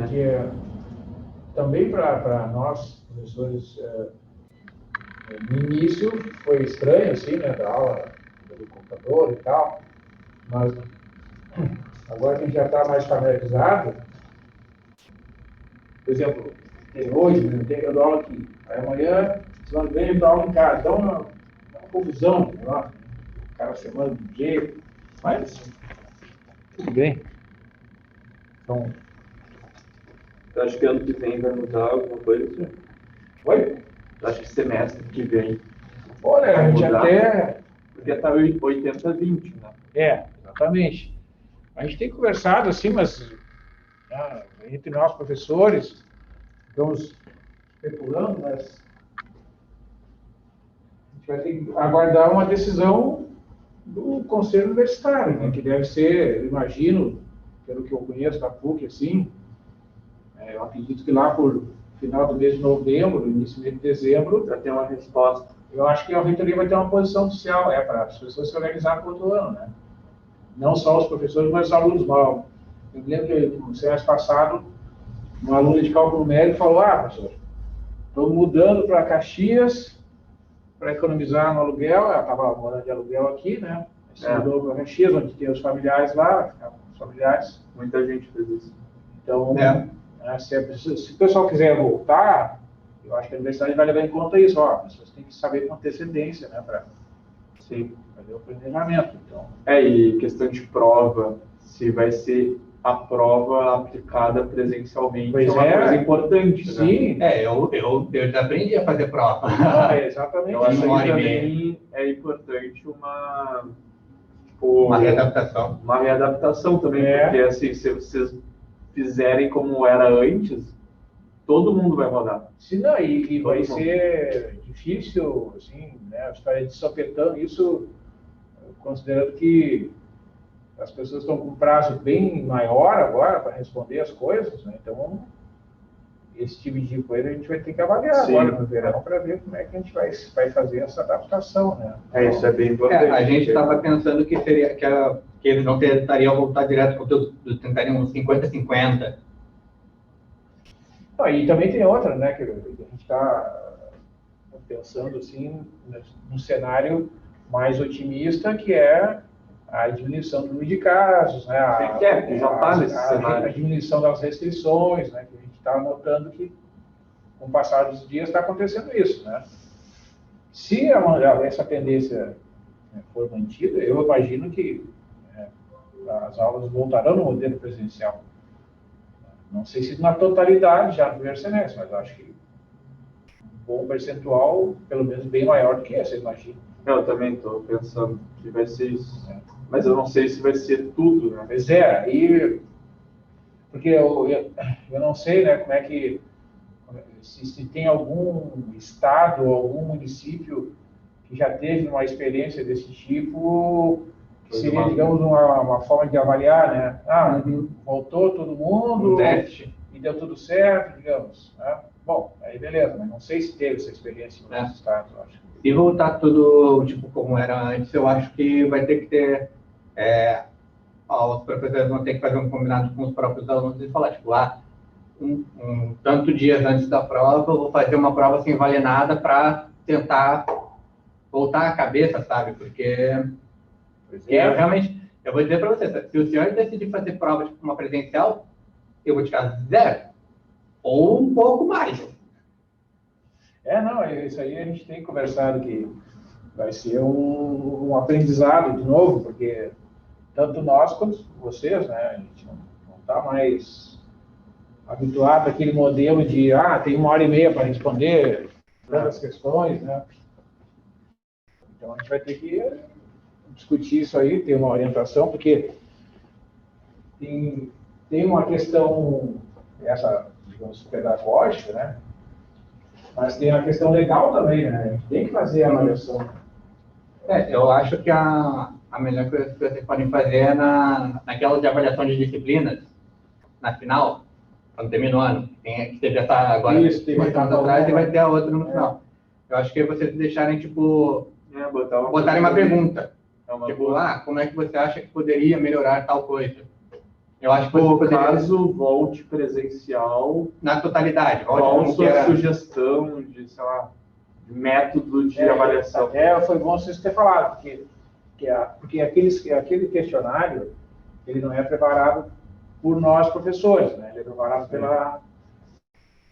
Porque também para nós, professores, no início foi estranho, assim, né, da aula pelo computador e tal, mas agora que a gente já está mais familiarizado, por exemplo, hoje, né, eu dou aula aqui, aí amanhã, semana que vem, eu dou aula em casa, dá uma confusão, né, o cara chamando de jeito, mas tudo bem. Então, Eu acho que ano que vem vai mudar alguma coisa, assim. oi? Eu acho que semestre que vem Olha, a gente até... Porque está 80-20, né? Exatamente. A gente tem conversado assim, mas entre nós professores, estamos especulando, mas a gente vai ter que aguardar uma decisão do Conselho Universitário, né, que deve ser, eu imagino, pelo que eu conheço da PUC, assim, eu acredito que lá por final do mês de novembro, início do mês de dezembro, já tem uma resposta. Eu acho que a reitoria vai ter uma posição oficial, para as pessoas se organizarem para o outro ano, né? Não só os professores, mas os alunos. Eu me lembro que no semestre passado, um aluno de cálculo numérico falou: professor, estou mudando para Caxias para economizar no aluguel. Ela estava morando de aluguel aqui, né? Se mudou para Caxias, onde tem os familiares lá, os familiares. Muita gente fez isso. Então, se o pessoal quiser voltar, eu acho que a universidade vai levar em conta isso. As pessoas têm que saber com antecedência, né? Para fazer o planejamento. Então. E questão de prova, se vai ser a prova aplicada presencialmente, pois é uma coisa importante. Sim. Né? Eu já aprendi a fazer prova. Exatamente. Eu acho que também é importante uma readaptação. Uma readaptação também, porque assim, se vocês fizerem como era antes, todo mundo vai rodar. Sim, não, e vai ser difícil, assim, né, a história de sopetão, isso considerando que as pessoas estão com um prazo bem maior agora para responder as coisas, né? Então, esse tipo de coisa a gente vai ter que avaliar agora no verão para ver como é que a gente vai fazer essa adaptação, né? Isso é bem importante. A gente estava pensando que seria que eles não tentariam voltar direto com tudo, tentariam uns 50-50. E também tem outra, né, que a gente está pensando assim num cenário mais otimista, que é a diminuição do número de casos, né, a diminuição das restrições, né, que a gente está notando que com o passar dos dias está acontecendo isso, né. Se essa tendência for mantida, eu imagino que as aulas voltarão no modelo presencial. Não sei se na totalidade já no primeiro semestre, mas acho que um bom percentual, pelo menos bem maior do que esse, eu imagino. Eu também estou pensando que vai ser isso. Mas eu não sei se vai ser tudo, né? Pois porque eu não sei, né, como é que, se tem algum estado, algum município que já teve uma experiência desse tipo, que seria, digamos, uma forma de avaliar, né? Voltou todo mundo e deu tudo certo, digamos. Né? Bom, aí beleza, mas não sei se teve essa experiência em outros estados, eu acho. Se voltar tudo tipo como era antes, eu acho que vai ter que ter... os professores vão ter que fazer um combinado com os próprios alunos e falar, tipo, tanto dias antes da prova, eu vou fazer uma prova sem valer nada para tentar voltar a cabeça, sabe? Porque eu vou dizer para você, se o senhor decidir fazer prova tipo uma presencial, eu vou tirar 0 ou um pouco mais. Isso aí a gente tem conversado que vai ser um aprendizado de novo, porque tanto nós quanto vocês, né, a gente não está mais habituado àquele modelo de, tem 1h30 para responder todas as questões, né? Então a gente vai ter que discutir isso aí, ter uma orientação, porque tem uma questão, essa, digamos, pedagógica, né? Mas tem a questão legal também, né? A gente tem que fazer a avaliação. Eu acho que a melhor coisa que vocês podem fazer é naquela de avaliação de disciplinas, na final, quando termina o ano. Que você já está agora atrás e vai ter a outra no final. Eu acho que vocês deixarem, tipo, botarem uma pergunta. Tipo, como é que você acha que poderia melhorar tal coisa? Eu acho que você poderia... Caso volte presencial, Na totalidade. qual a como que sua era... sugestão de, sei lá, de método de avaliação? Até foi bom vocês terem falado, porque aquele questionário, ele não é preparado por nós professores, né? Ele é preparado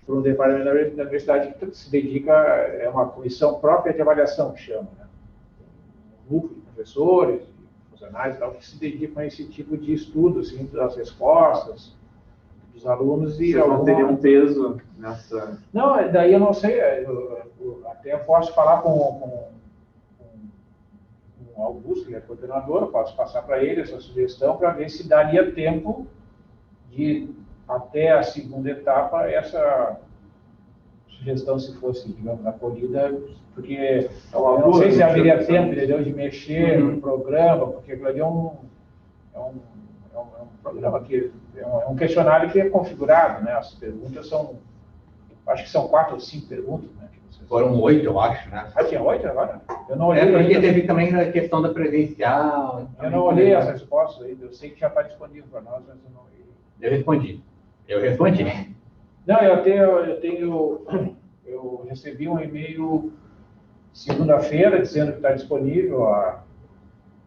por um departamento da universidade que se dedica, é uma comissão própria de avaliação, que chama, né? Um grupo de professores, funcionários, tal, que se dedicam a esse tipo de estudo, assim, das respostas dos alunos. E vocês não teriam peso nessa... Não, daí eu não sei, eu até posso falar com o Augusto, que é coordenador, eu posso passar para ele essa sugestão para ver se daria tempo de, até a segunda etapa, essa sugestão, se fosse, digamos, acolhida, porque eu não sei se haveria tempo, entendeu, de mexer no programa, porque aquilo ali é um programa que é um questionário que é configurado, né? As perguntas são, acho que são 4 ou 5 perguntas, né? Foram 8, eu acho, né? Ah, tinha 8 agora? Eu não olhei. Porque teve também a questão da presencial. Eu não olhei as respostas ainda, eu sei que já está disponível para nós, mas eu não olhei. Eu respondi. Não, eu recebi um e-mail segunda-feira dizendo que está disponível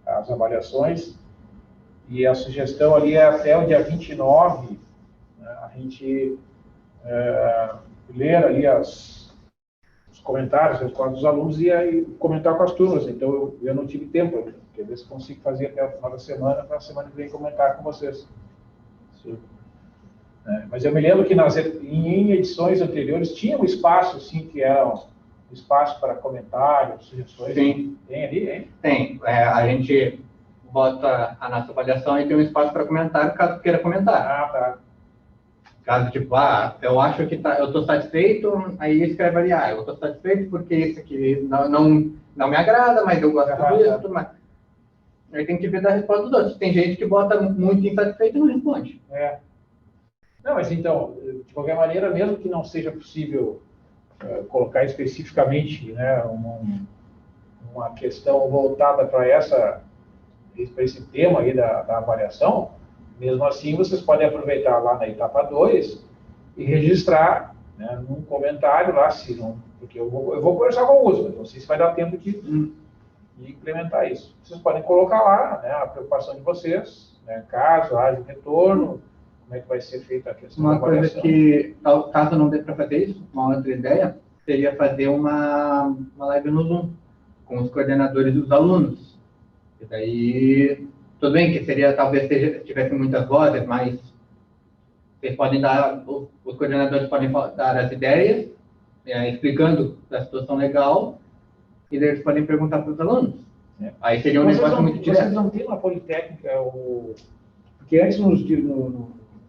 as avaliações, e a sugestão ali é até o dia 29, né, a gente ler ali os comentários, as respostas dos alunos e aí comentar com as turmas. Então eu não tive tempo, quer ver se consigo fazer até o final da semana, para a semana que vem comentar com vocês. Sim. Mas eu me lembro que em edições anteriores tinha um espaço, assim, que era um espaço para comentários, sugestões. Sim. Tem ali, hein? Tem. A gente bota a nossa avaliação e tem um espaço para comentário, caso queira comentar. Ah, tá. Caso, tipo, eu acho que eu estou satisfeito, aí escreve ali, eu estou satisfeito porque isso aqui não me agrada, mas eu gosto disso, tudo mais. Aí tem que ver da resposta dos outros. Tem gente que bota muito insatisfeito e não responde. Não, mas então, de qualquer maneira, mesmo que não seja possível colocar especificamente, né, uma questão voltada para esse tema aí da avaliação, mesmo assim vocês podem aproveitar lá na etapa 2 e registrar, né, num comentário lá, porque eu vou conversar com o Augusto, mas não sei se vai dar tempo de implementar isso. Vocês podem colocar lá, né, a preocupação de vocês, né, caso haja retorno, como é que vai ser feita a questão da avaliação. Uma coisa que, caso não dê para fazer isso, uma outra ideia, seria fazer uma live no Zoom com os coordenadores dos alunos. E daí, tudo bem que talvez tivesse muitas vozes, mas vocês podem os coordenadores podem dar as ideias, explicando a situação legal, e daí eles podem perguntar para os alunos. Aí seria um negócio muito direto. Vocês não têm na Politécnica, porque antes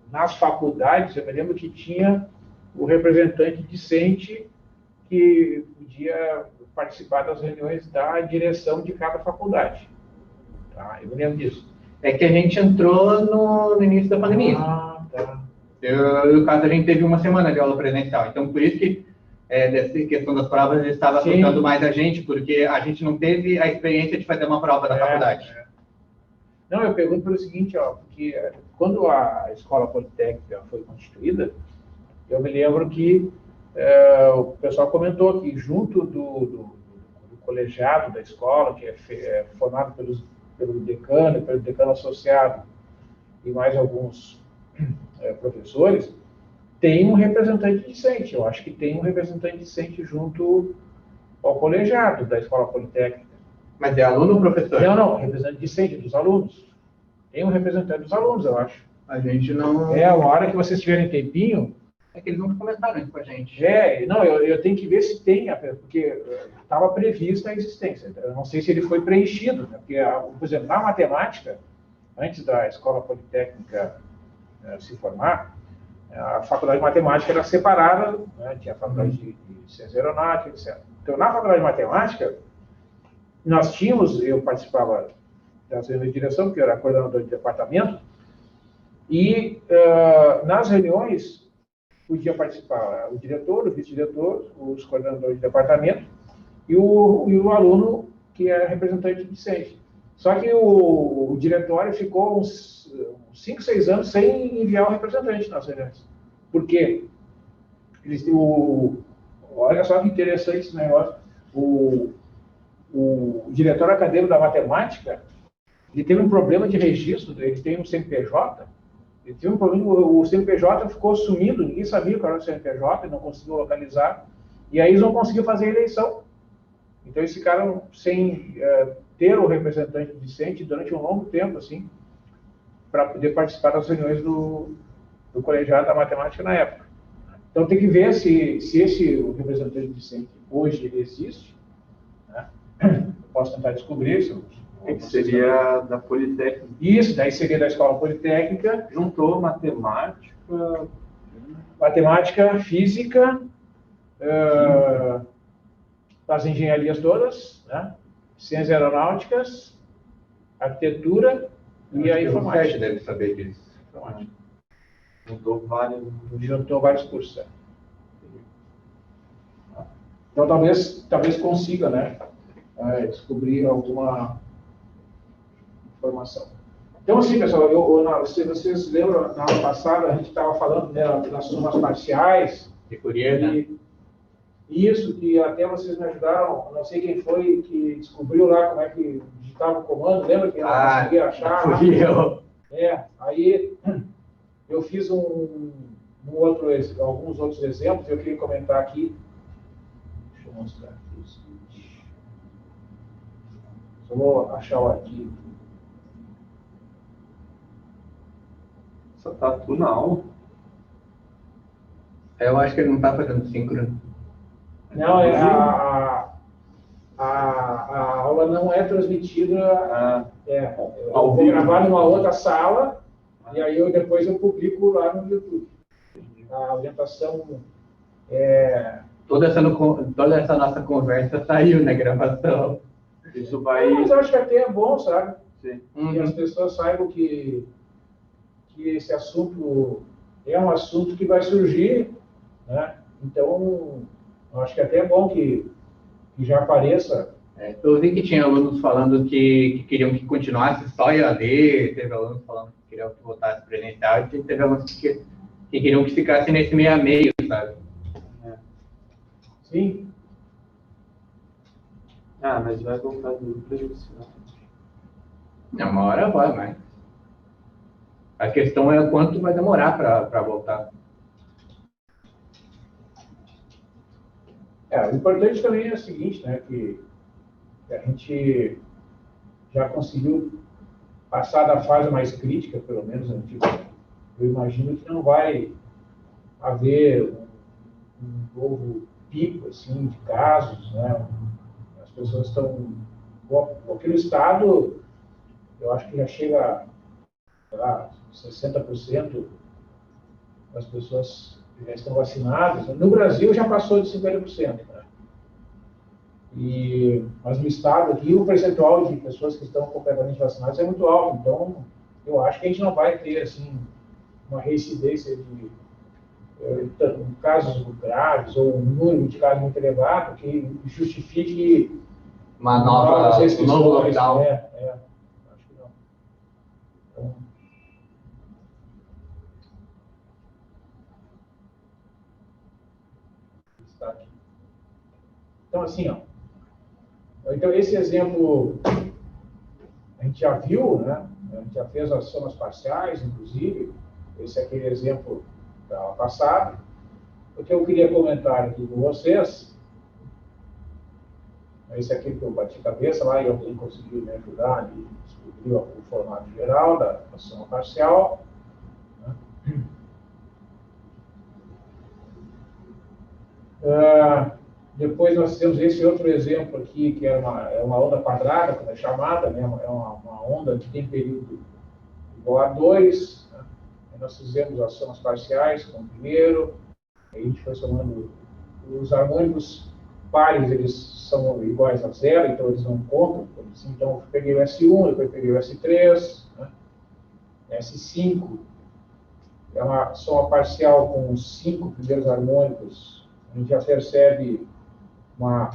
nas faculdades, eu me lembro que tinha o representante discente que podia participar das reuniões da direção de cada faculdade. Tá? Eu me lembro disso. É que a gente entrou no início da pandemia. Ah, tá. No caso, a gente teve uma semana de aula presencial. Então, por isso que, dessa questão das provas, ele estava assustando mais a gente, porque a gente não teve a experiência de fazer uma prova da faculdade. Não, eu pergunto pelo seguinte, porque quando a Escola Politécnica foi constituída, eu me lembro que o pessoal comentou que junto do colegiado da escola, que é formado pelo decano associado e mais alguns professores, tem um representante discente. Eu acho que tem um representante discente junto ao colegiado da Escola Politécnica. Mas é aluno ou professor? Não, representante discente dos alunos. Tem um representante dos alunos, eu acho. A gente não... Uma hora que vocês tiverem tempinho... É que eles nunca comentaram isso com a gente. Não, eu tenho que ver se tem, porque estava prevista a existência. Eu não sei se ele foi preenchido, né? Porque, por exemplo, na matemática, antes da Escola Politécnica se formar, a faculdade de matemática era separada, né? Tinha a faculdade de ciência aeronáutica, etc. Então, na faculdade de matemática, nós tínhamos, eu participava das reuniões de direção, porque eu era coordenador de departamento, e nas reuniões podia participar o diretor, o vice-diretor, os coordenadores de departamento e o aluno que é representante discente. Só que o diretório ficou uns uns 5, 6 anos sem enviar o representante nas reuniões. Por quê? Olha só que interessante esse negócio. O diretor acadêmico da matemática, ele teve um problema de registro, ele tem um CNPJ, ele teve um problema, o CNPJ ficou sumido, ninguém sabia qual era o CNPJ, ele não conseguiu localizar, e aí eles não conseguiram fazer a eleição. Então eles ficaram sem ter o representante discente durante um longo tempo, assim, para poder participar das reuniões do colegiado da matemática na época. Então tem que ver se esse representante discente hoje existe, né? Eu posso tentar descobrir se que seria da Politécnica. Isso, daí seria da Escola Politécnica. Juntou matemática, física, as engenharias todas, né? Ciências aeronáuticas, arquitetura e a informática. O deve saber disso. Juntou vários cursos. Então talvez consiga, né? Descobrir alguma informação. Então, assim, pessoal, vocês lembram, na aula passada, a gente estava falando, né, das somas parciais. De Fourier, né? Isso, que até vocês me ajudaram, não sei quem foi que descobriu lá como é que digitava o comando, lembra que eu não conseguia achar? Fui eu. Aí eu fiz alguns outros exemplos, eu queria comentar aqui. Deixa eu mostrar aqui o seguinte. Só vou achar o arquivo. Só tá tudo na aula. Eu acho que ele não está fazendo síncrono. Não, a aula não é transmitida. Eu vou gravar numa outra sala e aí depois eu publico lá no YouTube. A orientação é... Toda essa nossa conversa saiu na gravação. Isso vai... Mas eu acho que até é bom, sabe? Sim. Que as pessoas saibam que esse assunto é um assunto que vai surgir, né? Então, eu acho que até é bom que já apareça. Eu vi que tinha alunos falando que queriam que continuasse só EAD, teve alunos falando que queriam que voltasse presencial, e teve alunos que queriam que ficasse nesse meio a meio, sabe? Sim. Mas vai voltar do prejudicial. Não, uma hora vai, mas a questão é quanto vai demorar para voltar. O importante também é o seguinte, né, que a gente já conseguiu passar da fase mais crítica, pelo menos, né, eu imagino que não vai haver um novo pico assim, de casos, né? As pessoas estão... Aqui no estado, eu acho que já chega a 60% das pessoas já estão vacinadas. No Brasil já passou de 50%. Né? Mas no estado aqui, o percentual de pessoas que estão completamente vacinadas é muito alto. Então, eu acho que a gente não vai ter assim, uma reincidência de casos graves ou um número de casos muito elevado que justifique uma nova restrições. Um novo lockdown. Acho que não. Então, está aqui. Então, assim, então esse exemplo a gente já viu, né? A gente já fez as somas parciais, inclusive. Esse é aquele exemplo da aula passada. O que eu queria comentar aqui com vocês, esse aqui que eu bati cabeça lá e alguém conseguiu me ajudar a descobrir o formato geral da soma parcial. Depois nós temos esse outro exemplo aqui, que é uma onda quadrada, como é chamada, né? É uma onda que tem período igual a 2. Né? Nós fizemos as somas parciais com o primeiro, aí a gente foi somando os harmônicos pares, eles são iguais a 0, então eles não contam. Então eu peguei o S1, depois peguei o S3, né? S5 é uma soma parcial com os 5 primeiros harmônicos. A gente já percebe uma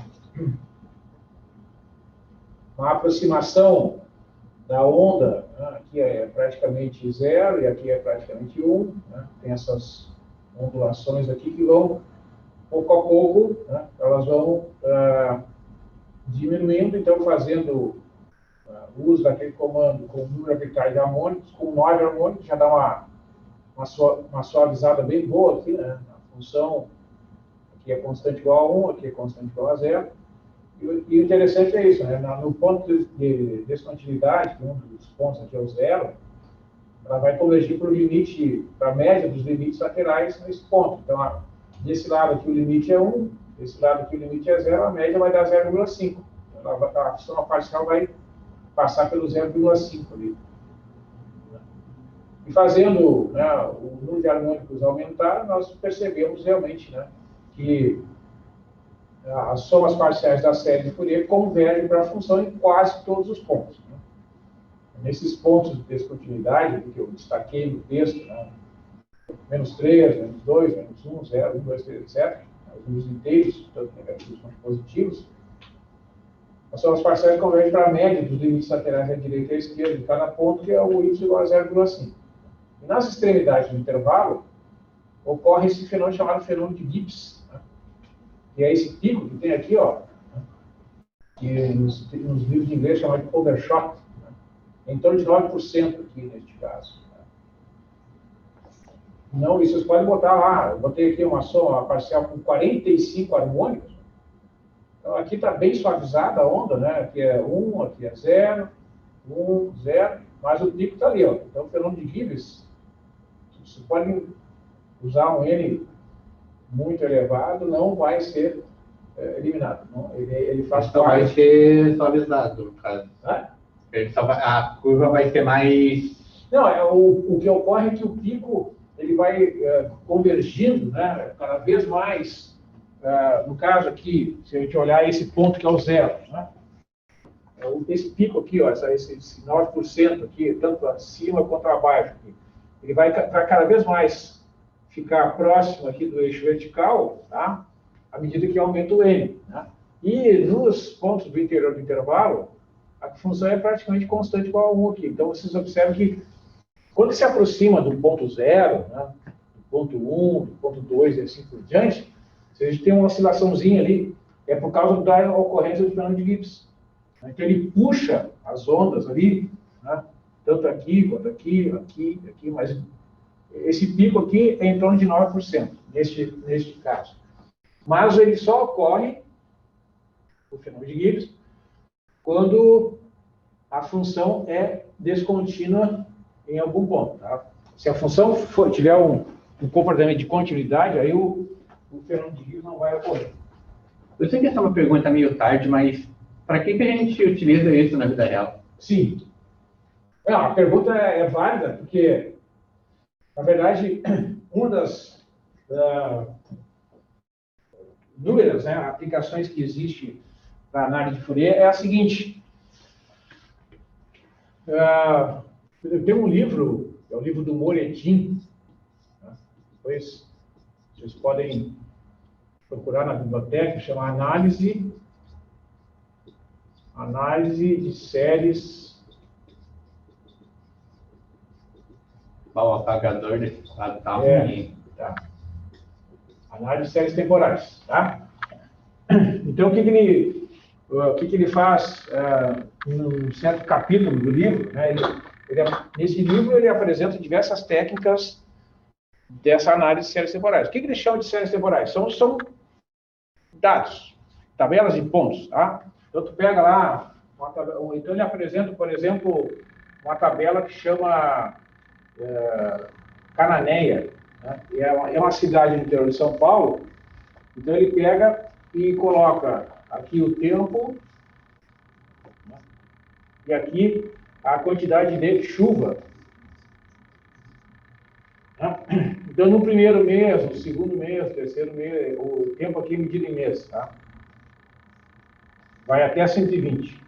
aproximação da onda, né, aqui é praticamente 0 e aqui é praticamente 1, né? Tem essas ondulações aqui que vão, pouco a pouco, né? Elas vão diminuindo, então fazendo o uso daquele comando com o número arbitrário de harmônicos, com 9 harmônicos, já dá uma suavizada bem boa aqui, né? A função aqui é constante igual a 1, aqui é constante igual a 0. E o interessante é isso, né? No ponto de descontinuidade, que um dos pontos aqui é o 0, ela vai convergir para o limite, para a média dos limites laterais nesse ponto. Então, desse lado aqui o limite é 1, desse lado aqui o limite é 0, a média vai dar 0,5. A soma parcial vai passar pelo 0,5 ali. E fazendo, né, o número de harmônicos aumentar, nós percebemos realmente, né, que as somas parciais da série de Fourier convergem para a função em quase todos os pontos. Né? Nesses pontos de descontinuidade, que eu destaquei no texto, né, menos 3, menos 2, menos 1, 0, 1, 2, 3, etc., os números inteiros, tanto negativos quanto positivos, as somas parciais convergem para a média dos limites laterais à direita e à esquerda de cada ponto, que é o y igual a 0,5. E nas extremidades do intervalo, ocorre esse fenômeno chamado fenômeno de Gibbs, né? Que é esse pico que tem aqui, ó, né? Que nos livros de inglês chama de overshot, né? Em torno de 9% aqui neste caso. Né? Não, isso vocês podem botar lá, eu botei aqui uma soma parcial com 45 harmônicos. Então aqui está bem suavizada a onda, né? Aqui é 1, aqui é 0, 1, 0, mas o pico está ali, ó. Então o fenômeno de Gibbs, você pode usar um N muito elevado, não vai ser eliminado. Não? Ele faz só vai ser suavizado, no caso. A curva vai ser mais... Não, o que ocorre é que o pico ele vai convergindo, né, cada vez mais. No caso aqui, se a gente olhar esse ponto que é o 0, né? Esse pico aqui, ó, esse 9% aqui, tanto acima quanto abaixo, aqui, ele vai cada vez mais ficar próximo aqui do eixo vertical, tá? À medida que aumenta o N. Né? E nos pontos do interior do intervalo, a função é praticamente constante igual a 1 aqui. Então, vocês observam que quando se aproxima do ponto 0, né, do ponto 1, do ponto 2 e assim por diante, vocês têm uma oscilaçãozinha ali, é por causa da ocorrência do fenômeno de Gibbs. Então, ele puxa as ondas ali, né, tanto aqui quanto aqui, aqui, mas esse pico aqui é em torno de 9%, neste caso. Mas ele só ocorre, o fenômeno de Gibbs, quando a função é descontínua em algum ponto. Tá? Se a função tiver um comportamento de continuidade, aí o fenômeno de Gibbs não vai ocorrer. Eu sei que essa é uma pergunta meio tarde, mas para que a gente utiliza isso na vida real? Sim. Não, a pergunta é válida, porque, na verdade, uma das inúmeras, né, aplicações que existe para análise de Fourier é a seguinte. Eu tenho um livro, é o livro do Moretin, né? Depois vocês podem procurar na biblioteca, chama Análise de Séries. O apagador desse quadro tá ruim. Tá. Análise de séries temporais, tá? Então, o que ele faz num certo capítulo do livro, né? Nesse livro, ele apresenta diversas técnicas dessa análise de séries temporais. O que ele chama de séries temporais? São dados, tabelas de pontos, tá? Então, tu pega lá, então ele apresenta, por exemplo, uma tabela que chama Cananéia, né? É uma cidade no interior de São Paulo. Então ele pega e coloca aqui o tempo, né? E aqui a quantidade de chuva. Né? Então no primeiro mês, no segundo mês, no terceiro mês, o tempo aqui é medido em mês, tá? Vai até 120.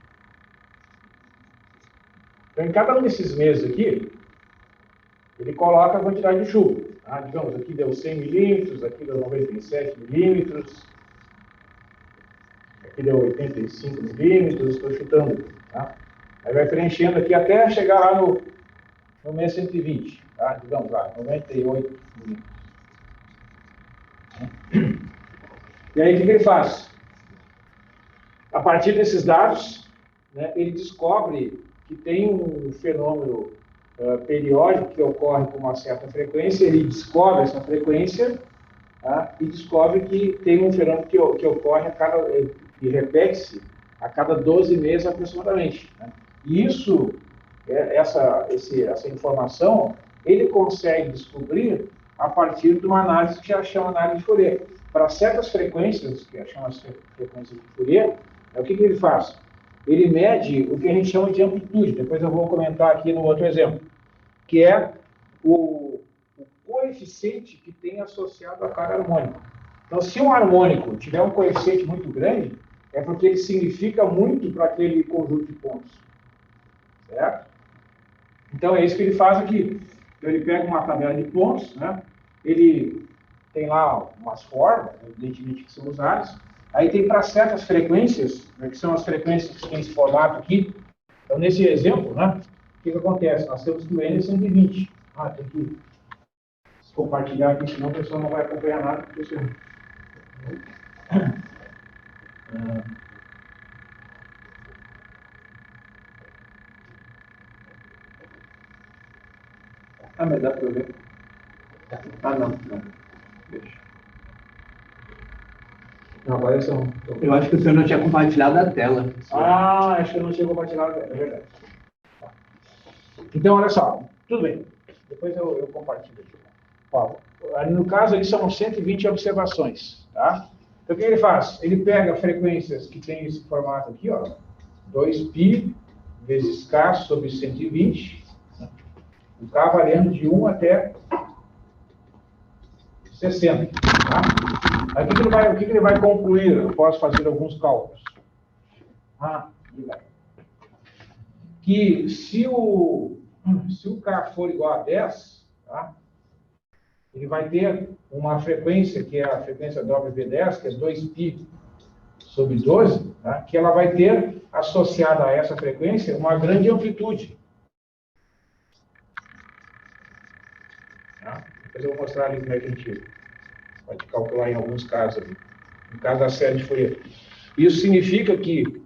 Então em cada um desses meses aqui, ele coloca a quantidade de chuva. Tá? Digamos, aqui deu 100 milímetros, aqui deu 97 milímetros, aqui deu 85 milímetros, estou chutando. Tá? Aí vai preenchendo aqui até chegar lá no mês 120, tá? Digamos lá, 98 milímetros. E aí, o que ele faz? A partir desses dados, né, ele descobre que tem um fenômeno periódico que ocorre com uma certa frequência, ele descobre essa frequência, tá, e descobre que tem um fenômeno que ocorre que repete-se a cada 12 meses aproximadamente. Né? E essa informação, ele consegue descobrir a partir de uma análise que já chama análise de Fourier. Para certas frequências, que chama as frequências de Fourier, o que ele faz? Ele mede o que a gente chama de amplitude, depois eu vou comentar aqui no outro exemplo, que é o coeficiente que tem associado a cada harmônico. Então, se um harmônico tiver um coeficiente muito grande, é porque ele significa muito para aquele conjunto de pontos. Certo? Então, é isso que ele faz aqui. Então, ele pega uma tabela de pontos, né? Ele tem lá umas formas, evidentemente, que são usadas. Aí tem para certas frequências, né, que são as frequências que tem esse formato aqui. Então, nesse exemplo, né, o que acontece? Nós temos que o N é 120. Tem que compartilhar aqui, senão a pessoa não vai acompanhar nada. Porque você... mas dá para ver. Não. Deixa. Não, agora são... Eu acho que o senhor não tinha compartilhado a tela. Acho que eu não tinha compartilhado a tela, é verdade. Então, olha só, tudo bem. Depois eu compartilho aqui. Ó, no caso, ali são 120 observações, tá? Então, o que ele faz? Ele pega frequências que tem esse formato aqui, ó, 2π vezes K sobre 120, né? O K variando de 1 até 60, tá? Aí, o que ele vai concluir? Eu posso fazer alguns cálculos. Que se o K for igual a 10, tá? Ele vai ter uma frequência, que é a frequência W10, que é 2π sobre 12, tá? Que ela vai ter, associada a essa frequência, uma grande amplitude. Tá? Depois eu vou mostrar ali como é que a gente pode calcular em alguns casos ali. No caso da série de Fourier. Isso significa que,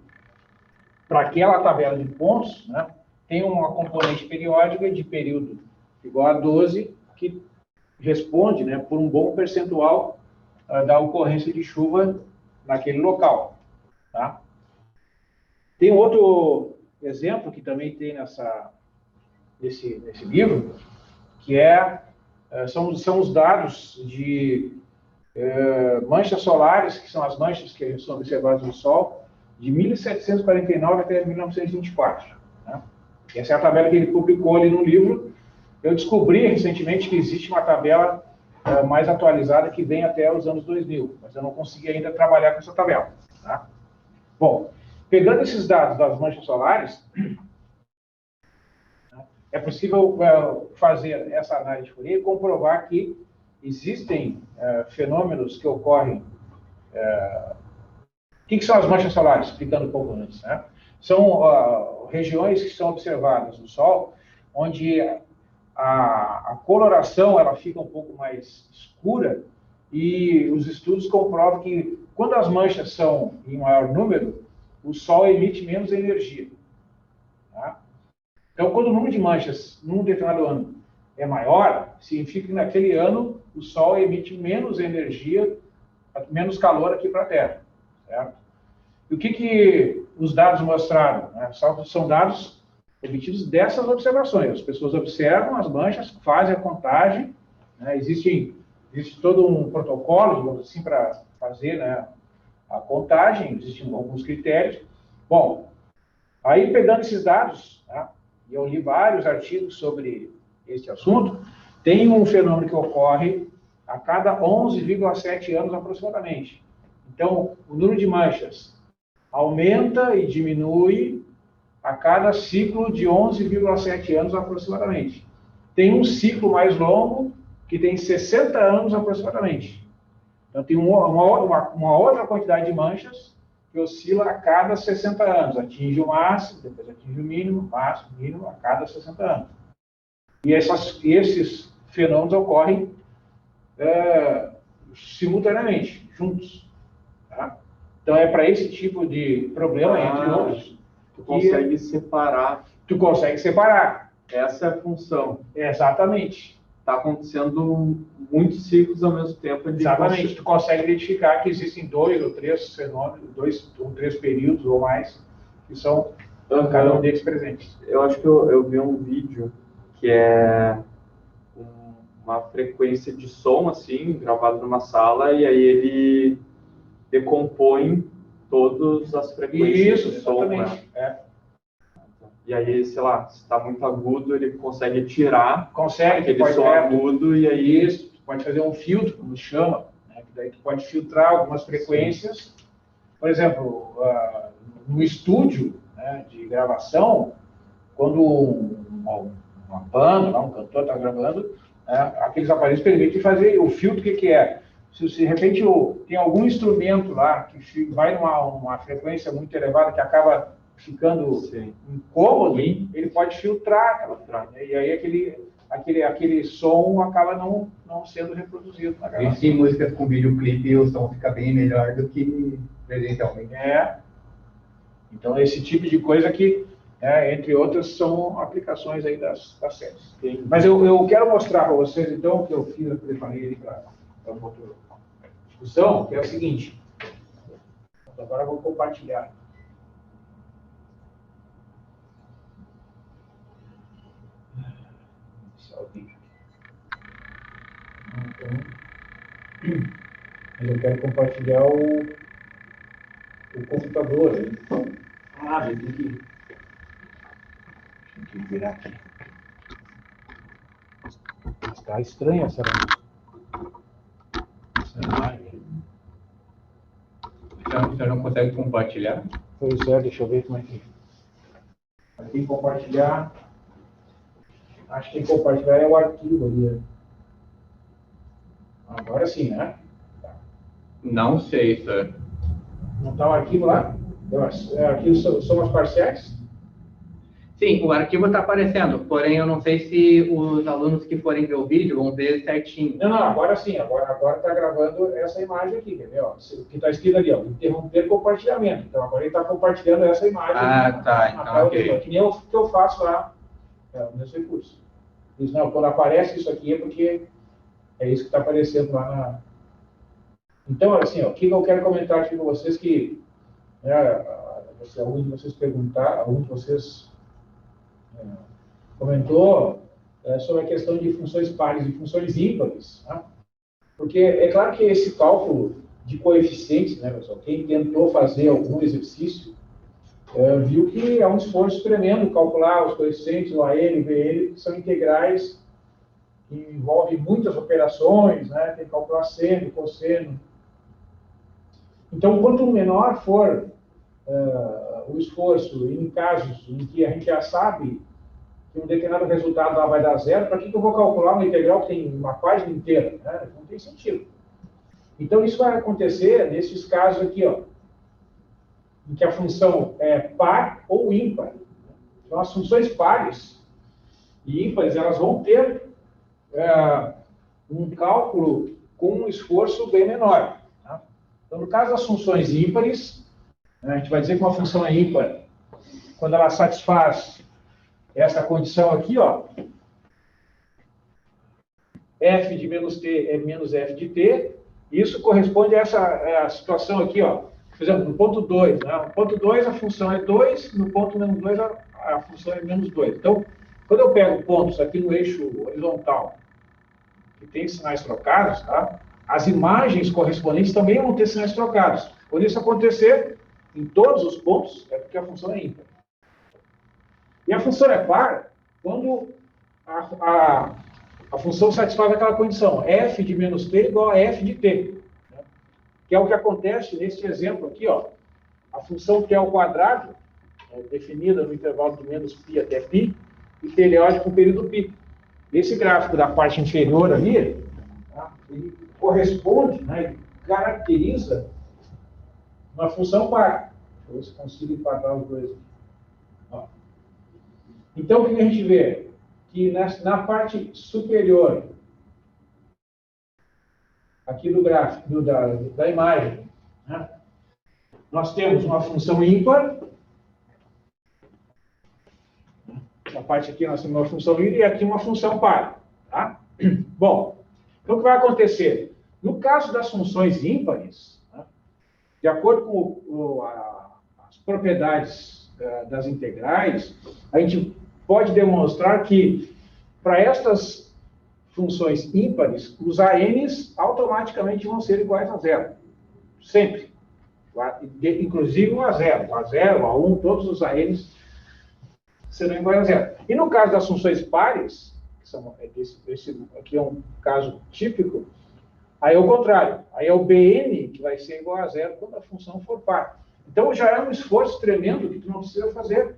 para aquela tabela de pontos, né, tem uma componente periódica de período igual a 12, que responde, né, por um bom percentual da ocorrência de chuva naquele local. Tá? Tem outro exemplo que também tem nesse livro, que são os dados de manchas solares, que são as manchas que são observadas no Sol, de 1749 até 1924. Né? Essa é a tabela que ele publicou ali no livro. Eu descobri recentemente que existe uma tabela mais atualizada que vem até os anos 2000, mas eu não consegui ainda trabalhar com essa tabela. Tá? Bom, pegando esses dados das manchas solares, é possível fazer essa análise de Fourier e comprovar que existem fenômenos que ocorrem. O que são as manchas solares? Explicando um pouco antes. Né? São regiões que são observadas no Sol, onde a coloração ela fica um pouco mais escura e os estudos comprovam que quando as manchas são em maior número, o Sol emite menos energia. Tá? Então, quando o número de manchas num determinado ano é maior, significa que naquele ano o Sol emite menos energia, menos calor aqui para a Terra. Certo? E o que os dados mostraram? Né? São dados obtidos dessas observações. As pessoas observam as manchas, fazem a contagem, né? Existe todo um protocolo, digamos assim, para fazer, né, a contagem, existem alguns critérios. Bom, aí pegando esses dados, né, e eu li vários artigos sobre este assunto, tem um fenômeno que ocorre a cada 11,7 anos aproximadamente. Então, o número de manchas aumenta e diminui a cada ciclo de 11,7 anos aproximadamente. Tem um ciclo mais longo que tem 60 anos aproximadamente. Então, tem uma outra quantidade de manchas que oscila a cada 60 anos. Atinge o máximo, depois atinge o mínimo, máximo, mínimo, a cada 60 anos. E esses fenômenos ocorrem simultaneamente, juntos. Tá? Então, é para esse tipo de problema, entre outros, tu consegue separar. Tu consegue separar. Essa é a função. Exatamente. Está acontecendo muitos ciclos ao mesmo tempo. Exatamente. Tu consegue identificar que existem 2 ou 3 fenômenos, 2 ou 3 períodos ou mais, que são cada um deles presentes. Eu acho que eu vi um vídeo que é uma frequência de som, assim, gravado numa sala, e aí ele decompõe todas as frequências do som. Exatamente. E aí, sei lá, se está muito agudo, ele consegue tirar aquele pode som agudo, e aí... Isso, tu pode fazer um filtro, como chama, né? Que daí tu pode filtrar algumas frequências. Sim. Por exemplo, no estúdio, né, de gravação, quando uma banda, um cantor está gravando, aqueles aparelhos permitem fazer o filtro. O que é? Se de repente tem algum instrumento lá que vai numa frequência muito elevada, que acaba ficando incômodo, ele pode filtrar aquela frase, né? E aí aquele som acaba não sendo reproduzido na gravação. E sim, músicas com videoclipe, o som fica bem melhor do que presencialmente. Então, esse tipo de coisa que, entre outras, são aplicações aí das séries. Sim. Mas eu quero mostrar para vocês, então, o que eu preparei ali para uma outra discussão, que é o seguinte. Agora eu vou compartilhar. Eu quero compartilhar o computador. Tem que virar aqui. Está estranha essa imagem. Você não consegue compartilhar? Pois é, deixa eu ver como é que... Aqui compartilhar... Acho que compartilhar é o arquivo ali. Agora sim, né? Tá. Não sei, sir. Não está o arquivo lá? Aqui são as parciais? Sim, o arquivo está aparecendo, porém eu não sei se os alunos que forem ver o vídeo vão ver certinho. Não, agora sim, agora está gravando essa imagem aqui, entendeu? O que está escrito ali, interromper compartilhamento. Então agora ele está compartilhando essa imagem. Tá, então ok. Que nem o que eu faço lá no meu recurso. Não, quando aparece isso aqui é porque é isso que está aparecendo lá na... Então, assim, o que eu quero comentar aqui com vocês que algum de vocês perguntar, algum de vocês comentou sobre a questão de funções pares e funções ímpares, né? Porque é claro que esse cálculo de coeficientes, né, pessoal, quem tentou fazer algum exercício viu que é um esforço tremendo calcular os coeficientes, o AN e o VN, que são integrais, que envolvem muitas operações, né? Tem que calcular seno, cosseno. Então, quanto menor for o esforço, em casos em que a gente já sabe que um determinado resultado lá vai dar zero, para que eu vou calcular uma integral que tem uma página inteira? Né? Não tem sentido. Então, isso vai acontecer nesses casos aqui, ó, em que a função é par ou ímpar. Então, as funções pares e ímpares, elas vão ter um cálculo com um esforço bem menor. Tá? Então, no caso das funções ímpares, a gente vai dizer que uma função é ímpar quando ela satisfaz essa condição aqui, ó, f de menos t é menos f de t. Isso corresponde a essa situação aqui, ó. Por exemplo, no ponto 2, né? No ponto 2 a função é 2, no ponto menos 2 a função é menos 2. Então, quando eu pego pontos aqui no eixo horizontal, que tem sinais trocados, tá? As imagens correspondentes também vão ter sinais trocados. Quando isso acontecer, em todos os pontos, é porque a função é ímpar. E a função é par quando a função satisfaz aquela condição, f de menos t igual a f de t. Né? Que é o que acontece nesse exemplo aqui, ó. A função t ao quadrado, definida no intervalo de menos π até π, e periódico com o período π. Esse gráfico da parte inferior ali, tá? Ele corresponde, né, ele caracteriza uma função par. Deixa eu ver se consigo enquadrar os dois aqui. Ó. Então, o que a gente vê? que na parte superior aqui do gráfico, da imagem, né, nós temos uma função ímpar. Na parte aqui nós temos uma função ímpar e aqui uma função par. Tá? Bom, então o que vai acontecer? No caso das funções ímpares, né, de acordo com as propriedades das integrais, a gente pode demonstrar que para estas funções ímpares, os ANs automaticamente vão ser iguais a zero. Sempre. Inclusive o A0. O A0, o A1, todos os ANs serão iguais a zero. E no caso das funções pares, esse aqui é um caso típico, aí é o contrário. Aí é o BN que vai ser igual a zero quando a função for par. Então já é um esforço tremendo que tu não precisa fazer.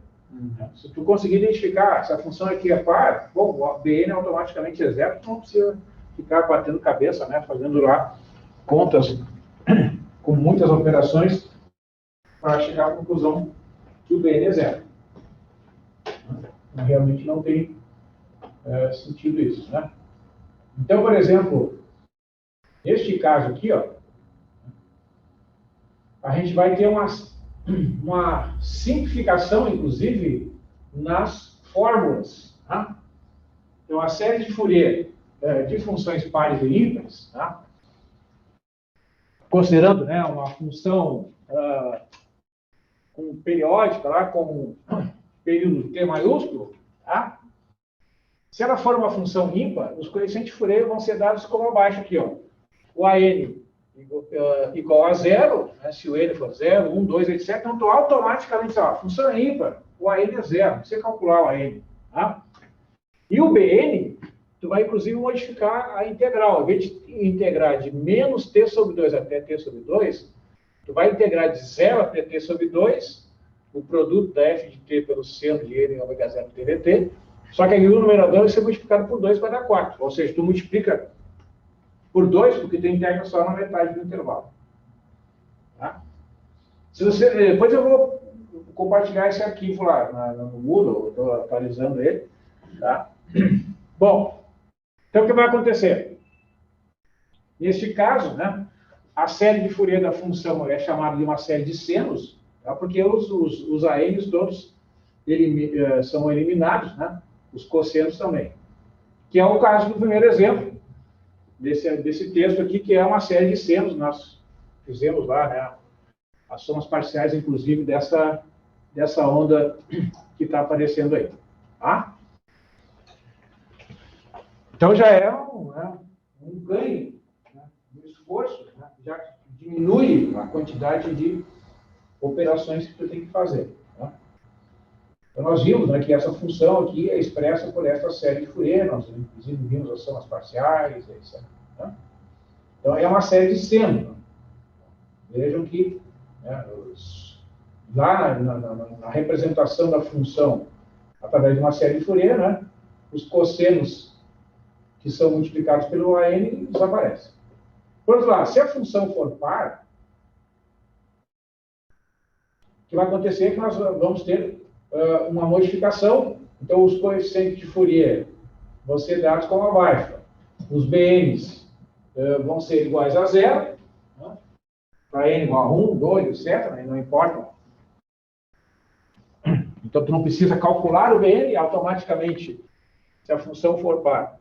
Se tu conseguir identificar se a função aqui é par, bom, o BN automaticamente é zero, tu não precisa ficar batendo cabeça, né, fazendo lá contas com muitas operações para chegar à conclusão que o BN é zero. Realmente não tem sentido isso, né? Então, por exemplo, neste caso aqui, ó, a gente vai ter uma simplificação, inclusive, nas fórmulas. Tá? Então, a série de Fourier de funções pares e ímpares, tá? Considerando, né, uma função com periódica, lá, com período T maiúsculo, tá? Se ela for uma função ímpar, os coeficientes de Fourier vão ser dados como abaixo aqui, ó. O AN igual a zero, né, se o N for 0, 1, 2, etc. Então, tu automaticamente, a função é ímpar, o AN é zero, não precisa calcular o AN. Tá? E o BN, tu vai, inclusive, modificar a integral. Ao invés de integrar de menos t sobre 2 até t sobre 2, tu vai integrar de 0 até t sobre 2, o produto da f de t pelo seno de n ômega 0 t dt, só que aqui o numerador vai ser multiplicado por 2 vai dar 4. Ou seja, tu multiplica por 2, porque tu integra só na metade do intervalo. Tá? Depois eu vou compartilhar esse arquivo lá no Moodle, estou atualizando ele. Tá? Bom, então o que vai acontecer? Neste caso, né, a série de Fourier da função é chamada de uma série de senos, tá? Porque os ANs todos são eliminados, né? Os cossenos também. Que é o caso do primeiro exemplo desse texto aqui, que é uma série de senos. Nós fizemos lá, né, as somas parciais, inclusive, dessa onda que está aparecendo aí. Tá? Então, já é um ganho, né, um esforço, né, já diminui a quantidade de operações que tu tem que fazer. Tá? Então, nós vimos, né, que essa função aqui é expressa por essa série de Fourier, nós inclusive vimos as somas parciais, etc. Tá? Então, é uma série de senos. Vejam que, né, lá na representação da função através de uma série de Fourier, né, os cossenos que são multiplicados pelo AN desaparecem. Por outro lado, se a função for par, o que vai acontecer é que nós vamos ter uma modificação. Então, os coeficientes de Fourier vão ser dados como abaixo. Os BNs vão ser iguais a zero, né? Para n igual a 1, 2, etc., né? Não importa. Então, tu não precisa calcular o BN, automaticamente, se a função for par,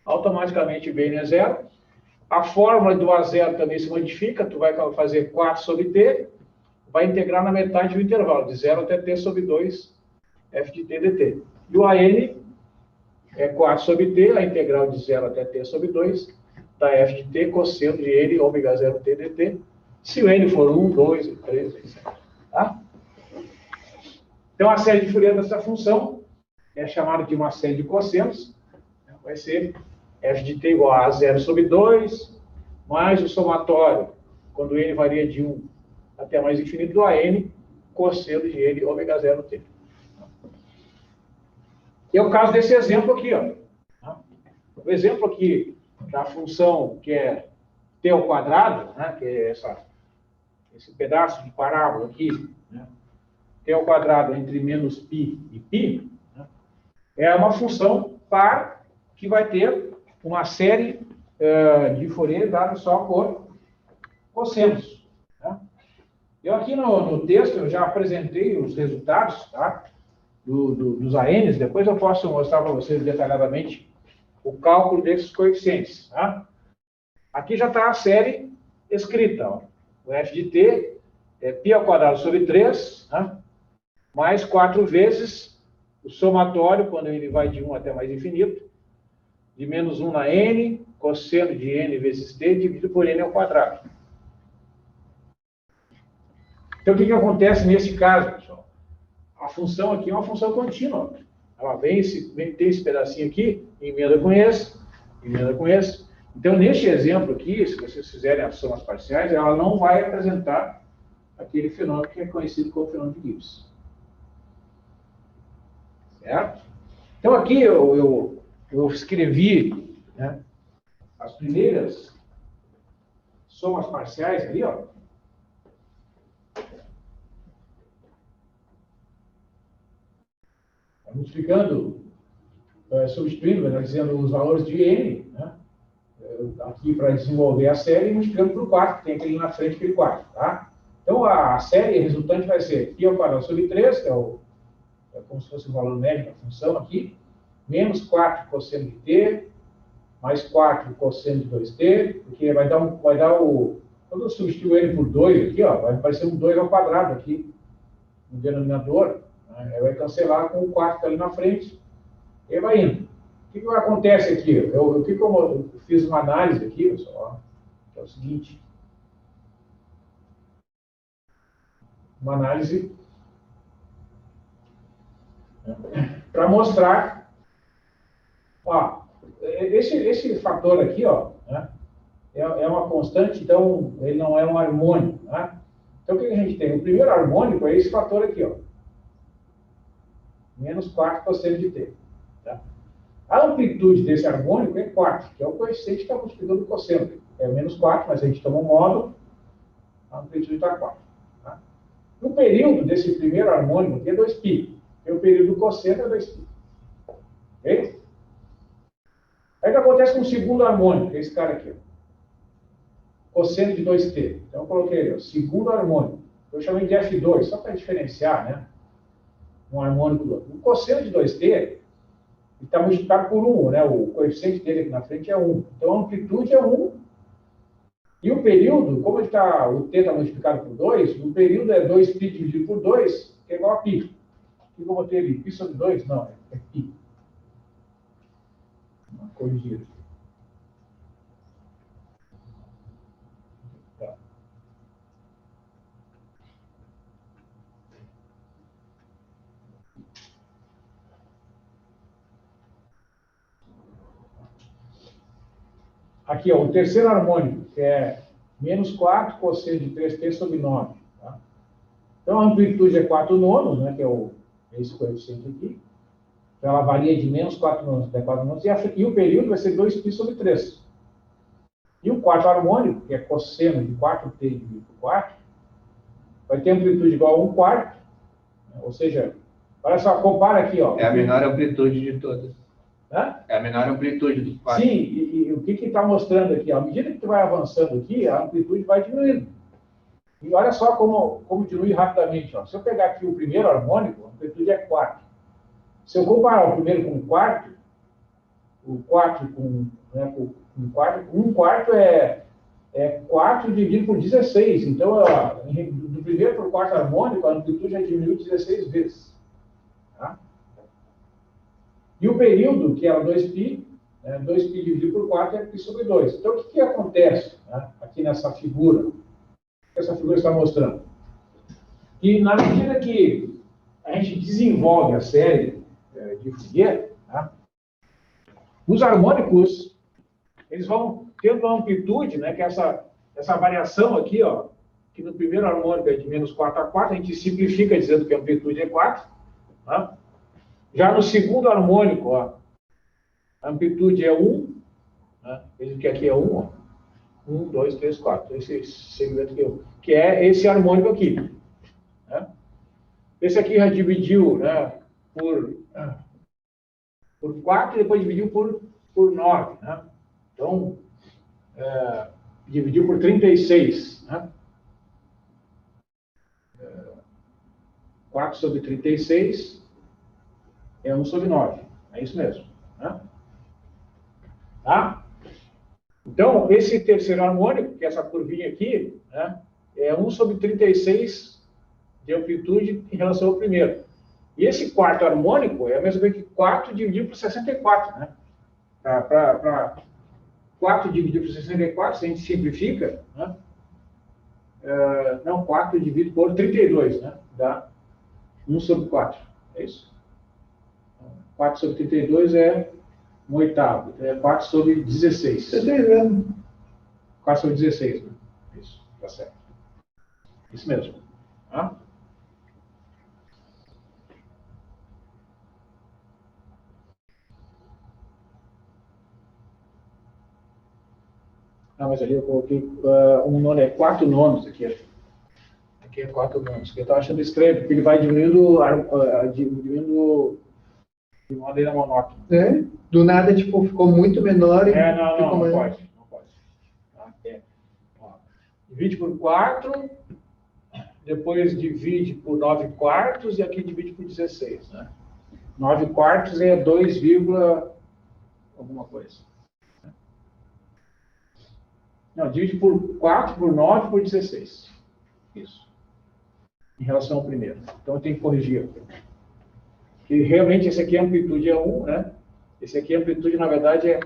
automaticamente o BN é zero. A fórmula do A0 também se modifica, tu vai fazer 4 sobre t, vai integrar na metade do intervalo, de 0 até t sobre 2, f de t dt. E o AN é 4 sobre t, a integral de 0 até t sobre 2, da f de t, cosseno de n, ômega 0 t dt, se o n for 1, 2, 3, etc. Tá? Então, a série de Fourier dessa função é chamada de uma série de cossenos, vai ser f de t igual a 0 sobre 2, mais o somatório, quando n varia de 1 até mais infinito, do AN, cosseno de n, ômega 0 t. E é o caso desse exemplo aqui, ó. O exemplo aqui da função que é t ao quadrado, né, que é esse pedaço de parábola aqui, né, t ao quadrado entre menos π e π, né, é uma função par que vai ter uma série de Fourier dada só por cossenos. Tá? Eu aqui no texto eu já apresentei os resultados, tá? Dos ANs, depois eu posso mostrar para vocês detalhadamente o cálculo desses coeficientes. Tá? Aqui já está a série escrita. Ó. O f de t é π² sobre 3, tá? Mais 4 vezes o somatório, quando ele vai de 1 até mais infinito, de menos 1 na n, cosseno de n vezes t, dividido por n ao quadrado. Então, o que acontece nesse caso, pessoal? A função aqui é uma função contínua. Ela tem esse pedacinho aqui, emenda com esse, emenda com esse. Então, neste exemplo aqui, se vocês fizerem as somas parciais, ela não vai apresentar aquele fenômeno que é conhecido como fenômeno de Gibbs. Certo? Então, aqui eu escrevi, né, as primeiras somas parciais ali, ó. Multiplicando, substituindo, melhor dizendo, os valores de n, né, aqui para desenvolver a série, e multiplicando por 4, tem aquele na frente, aquele 4, tá? Então, a série resultante vai ser π² sobre 3, que é como se fosse o valor médio da função aqui, menos 4 cosseno de t, mais 4 cosseno de 2t, porque vai dar o... Quando eu substituo ele por 2 aqui, ó, vai aparecer um 2 ao quadrado aqui, no denominador, né? Aí vai cancelar com o 4 que está ali na frente, e vai indo. O que acontece aqui? Eu fiz uma análise aqui, pessoal, que é o seguinte. Uma análise para mostrar, ó, esse fator aqui, ó, né, é uma constante, então ele não é um harmônico, né? Então o que a gente tem? O primeiro harmônico é esse fator aqui, ó, menos 4 cosseno de t. Tá? A amplitude desse harmônico é 4, que é o coeficiente que está multiplicando o cosseno. É menos 4, mas a gente toma um módulo, a amplitude está 4. Tá? No período desse primeiro harmônico aqui é 2π. E o período do cosseno é 2π. Ok? Aí o que acontece com o segundo harmônico, que é esse cara aqui, ó. Cosseno de 2t. Então eu coloquei ali, ó, segundo harmônico. Eu chamei de F2, só para diferenciar, né? Um harmônico do outro. O cosseno de 2t está multiplicado por 1, né? O coeficiente dele aqui na frente é 1. Então a amplitude é 1. E o período, como o t está multiplicado por 2, o período é 2π dividido por 2, que é igual a π. O que eu botei ali? Π sobre 2? Não, é π. Vou corrigir aqui. Tá. Aqui, ó, o terceiro harmônico, que é menos 4 cosseno de 3t sobre 9. Tá? Então, a amplitude é 4 nonos, né, que é esse coeficiente aqui. Então, ela varia de menos 4 nonos até 4 nonos. E o período vai ser 2π sobre 3. E o quarto harmônico, que é cosseno de 4t dividido por 4, vai ter amplitude igual a 1/4. Né? Ou seja, olha só, compara aqui, ó. É a menor amplitude de todas. Hã? É a menor amplitude dos 4. Sim, e o que está mostrando aqui? À medida que tu vai avançando aqui, a amplitude vai diminuindo. E olha só como diminui rapidamente. Ó. Se eu pegar aqui o primeiro harmônico, a amplitude é 4. Se eu comparar o primeiro com o quarto com, né, com o quarto, 1/4 é 4 dividido por 16. Então, do primeiro para o quarto harmônico, a amplitude já diminuiu 16 vezes. Tá? E o período, que era 2π, né, 2π dividido por 4 é π sobre 2. Então, o que acontece, né, aqui nessa figura? O que essa figura está mostrando? Que, na medida que a gente desenvolve a série de Fourier, tá, os harmônicos, eles vão tendo uma amplitude, né, que é essa variação aqui, ó, que no primeiro harmônico é de menos 4 a 4, a gente simplifica dizendo que a amplitude é 4. Tá? Já no segundo harmônico, ó, a amplitude é 1, né? Veja que aqui é 1, ó. 1, 2, 3, 4. Esse segmento que é esse harmônico aqui. Né? Esse aqui já dividiu, né, por por 4 e depois dividiu por 9. Né? Então, dividiu por 36. Né? 4 sobre 36 é 1 sobre 9. É isso mesmo. Né? Tá? Então, esse terceiro harmônico, que é essa curvinha aqui, né, é 1 sobre 36 de amplitude em relação ao primeiro. E esse quarto harmônico é a mesma coisa que 4 dividido por 64. Né? Para 4 dividido por 64, se a gente simplifica, né, não, 4 dividido por 32, né, dá 1 sobre 4. É isso? 4 sobre 32 é 1/8. Então é 4 sobre 16. 4 sobre 16, né? Isso, tá certo. Isso mesmo. Tá? Ah, mas ali eu coloquei um nono, é 4 nonos aqui. Aqui é 4 nonos. Eu estava achando estranho, porque ele vai diminuindo de maneira monótona. É? Do nada, tipo, ficou muito menor e não pode. Não pode. Tá? Ó, divide por 4, depois divide por 9 quartos e aqui divide por 16. Né? 9 quartos é 2, alguma coisa. Não, divide por 4, por 9, por 16. Isso. Em relação ao primeiro. Então eu tenho que corrigir aqui. Que realmente esse aqui a amplitude é 1, né? Esse aqui a amplitude, na verdade, é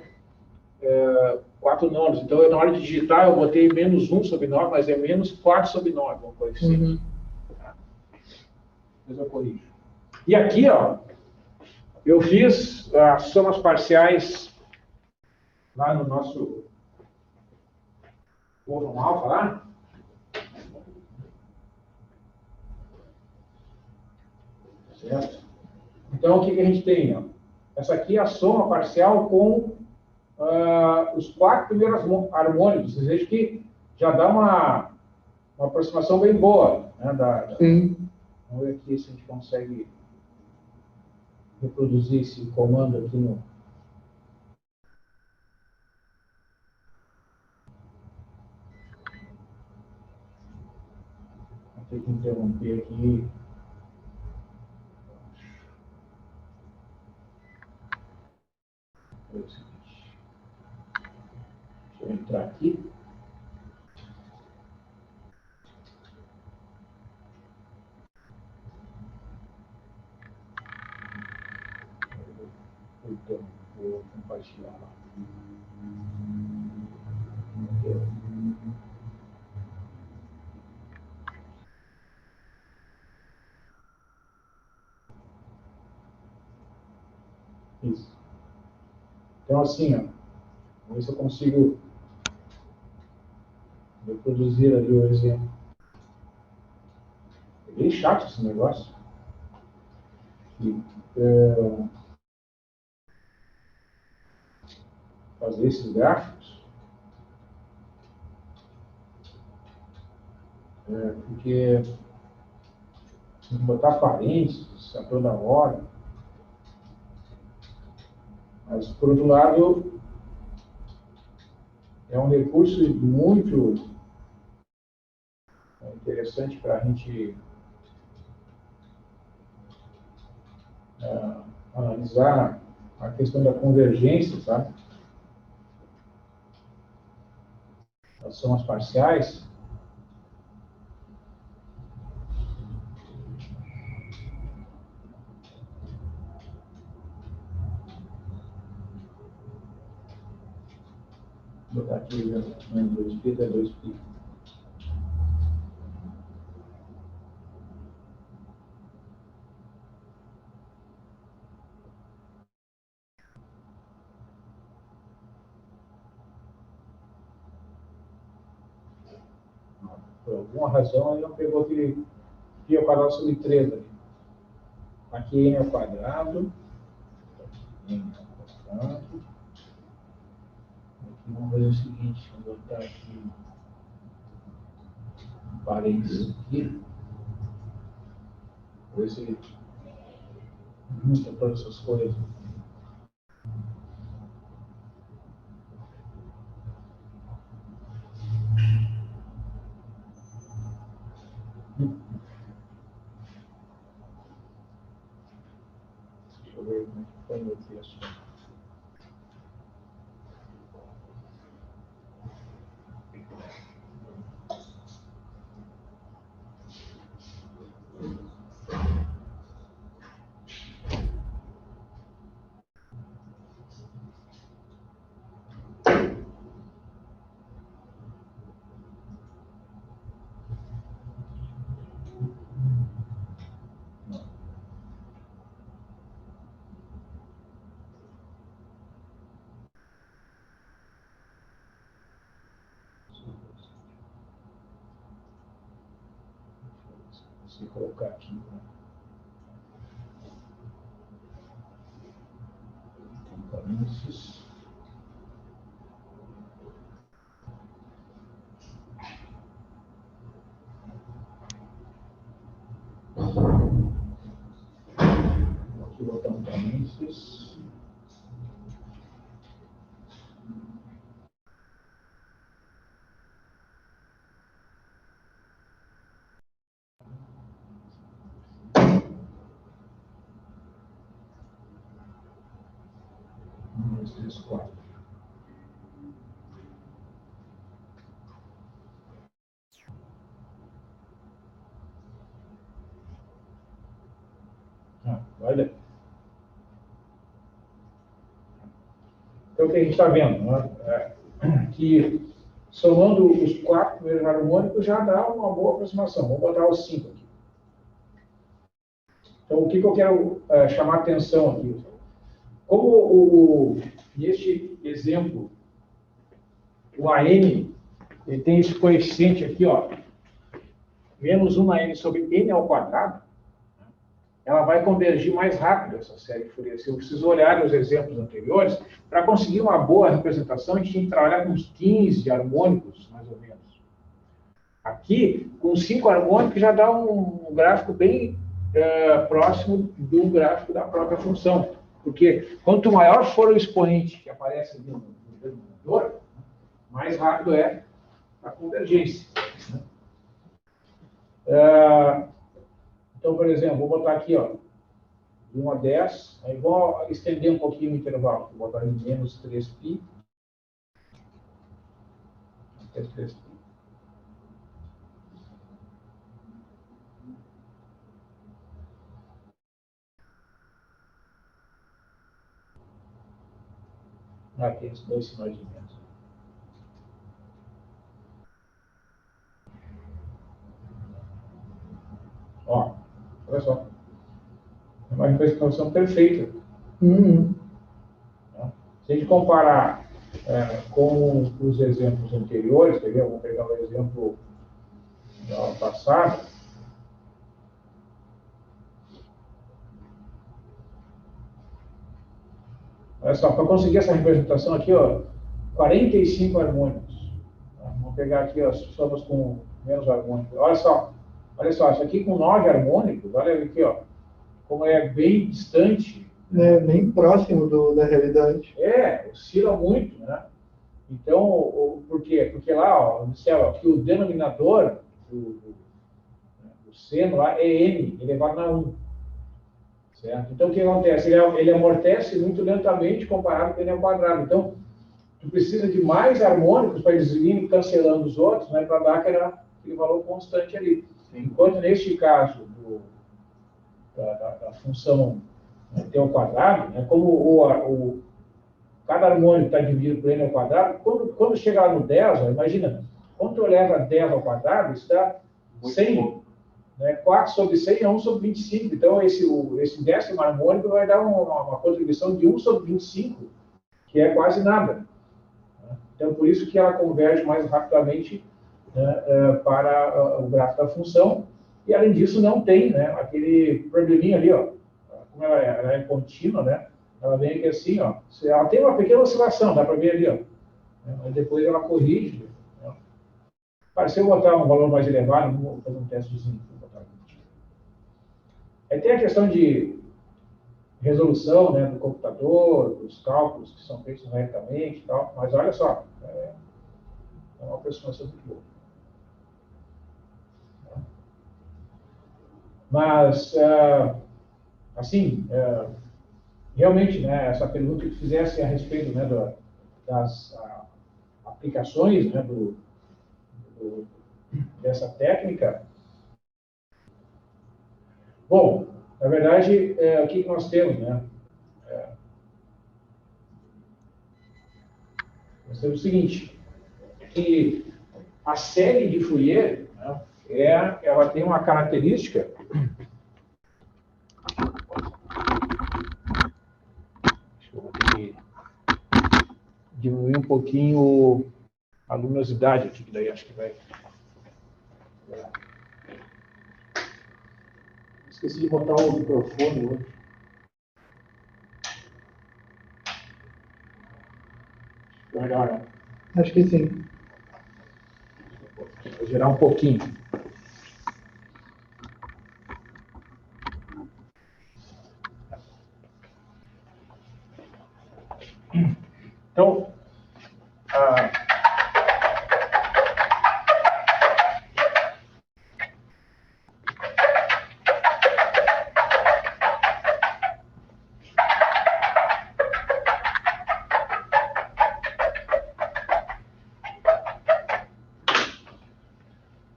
4 nonos. Então, na hora de digitar, eu botei menos 1 sobre 9, mas é menos 4 sobre 9, uma coisa assim. Uhum. Tá? Depois eu corrijo. E aqui, ó, eu fiz as somas parciais lá no nosso Wolfram Alpha lá. Certo? Então, o que a gente tem? Ó? Essa aqui é a soma parcial com os 4 primeiros harmônicos. Vocês vejam que já dá uma aproximação bem boa. Né, Vamos ver aqui se a gente consegue reproduzir esse comando aqui no... Vou ter que interromper aqui. Deixa eu entrar aqui. Então, vou compartilhar lá. Isso. Então, assim, ó, vamos ver se eu consigo reproduzir ali o exemplo. É bem chato esse negócio. Fazer esses gráficos. Porque tem que botar parênteses a toda hora. Mas, por outro lado, é um recurso muito interessante para a gente analisar a questão da convergência, sabe? As somas parciais. Vou botar aqui o 2π é 2π. Por alguma razão, ele não pegou aquele π ao quadrado sobre 3 ali. Aqui n ao quadrado. N ao quadrado. Aqui vamos fazer o seguinte, vou botar aqui um parênteses aqui. Vou ver se ele junta todas essas coisas. Se colocar aqui, né? Componentes. Vou aqui botar um componentes. Um, dois, três, quatro. Olha. Então, o que a gente está vendo? Né? Que somando os 4 primeiros harmônicos já dá uma boa aproximação. Vamos botar os 5 aqui. Então, o que eu quero chamar a atenção aqui? Como neste exemplo, o AN ele tem esse coeficiente aqui, ó, menos 1 na N sobre N ao quadrado, ela vai convergir mais rápido essa série de Fourier. Se eu preciso olhar os exemplos anteriores, para conseguir uma boa representação, a gente tinha que trabalhar com uns 15 harmônicos, mais ou menos. Aqui, com 5 harmônicos, já dá um gráfico bem próximo do gráfico da própria função. Porque quanto maior for o expoente que aparece ali no denominador, mais rápido é a convergência. Então, por exemplo, vou botar aqui, ó, de 1 a 10, aí vou estender um pouquinho o intervalo, vou botar em menos 3π, até 3π. Aqui, esses 2 sinais de menos. Ó, olha só. É uma representação perfeita. Se a gente comparar com os exemplos anteriores, quer ver? Vamos pegar o exemplo da aula passada. Olha só, para conseguir essa representação aqui, ó, 45 harmônicos. Vamos pegar aqui, ó, somos com menos harmônicos. Olha só, isso aqui com 9 harmônicos, olha aqui, ó, como é bem distante. É bem próximo da realidade. Oscila muito, né? Então, por quê? Porque lá, ó, observa que o denominador do seno lá é n elevado a 1. Certo? Então, o que acontece? Ele amortece muito lentamente comparado com n ao quadrado. Então, tu precisa de mais harmônicos para eles irem cancelando os outros, né, para dar aquele valor constante ali. Enquanto, neste caso da função t ao quadrado, né, como cada harmônico está dividido por n ao quadrado, quando chegar no 10, ó, imagina, quando tu eleva 10 ao quadrado, isso dá 100. Né? 4 sobre 100 é 1 sobre 25. Então, esse 10º harmônico vai dar uma contribuição de 1 sobre 25, que é quase nada. Então, por isso que ela converge mais rapidamente, né, para o gráfico da função. E, além disso, não tem, né, aquele probleminha ali, ó, como ela é contínua, né, ela vem aqui assim, ó, ela tem uma pequena oscilação, dá para ver ali, ó, né, mas depois ela corrige. Né. Se eu botar um valor mais elevado, vou fazer um testezinho. Aí tem a questão de resolução, né, do computador, dos cálculos que são feitos numericamente e tal, mas olha só, é uma aproximação muito boa. Mas, assim, realmente, né, essa pergunta que fizesse a respeito, né, das aplicações, né, dessa técnica. Bom, na verdade, o que nós temos, né? Nós temos o seguinte, que a série de Fourier, né, ela tem uma característica. Acho que eu vou ter que diminuir um pouquinho a luminosidade aqui, que daí acho que vai. Esqueci de botar o microfone hoje. Melhor, né? Acho que sim. Vou girar um pouquinho.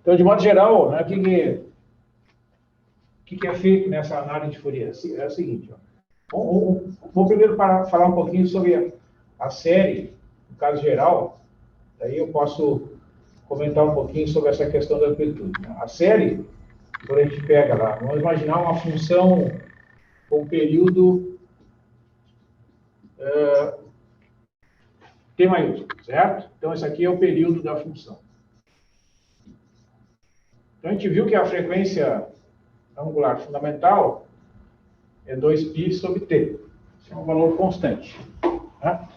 Então, de modo geral, né, o que é feito nessa análise de Fourier? É o seguinte, ó. Vou primeiro falar um pouquinho sobre a série, no caso geral, daí eu posso comentar um pouquinho sobre essa questão da amplitude. A série, quando a gente pega lá, vamos imaginar uma função com período T maiúsculo, certo? Então, esse aqui é o período da função. Então, a gente viu que a frequência angular fundamental é 2π sobre t. Isso é um valor constante. Né?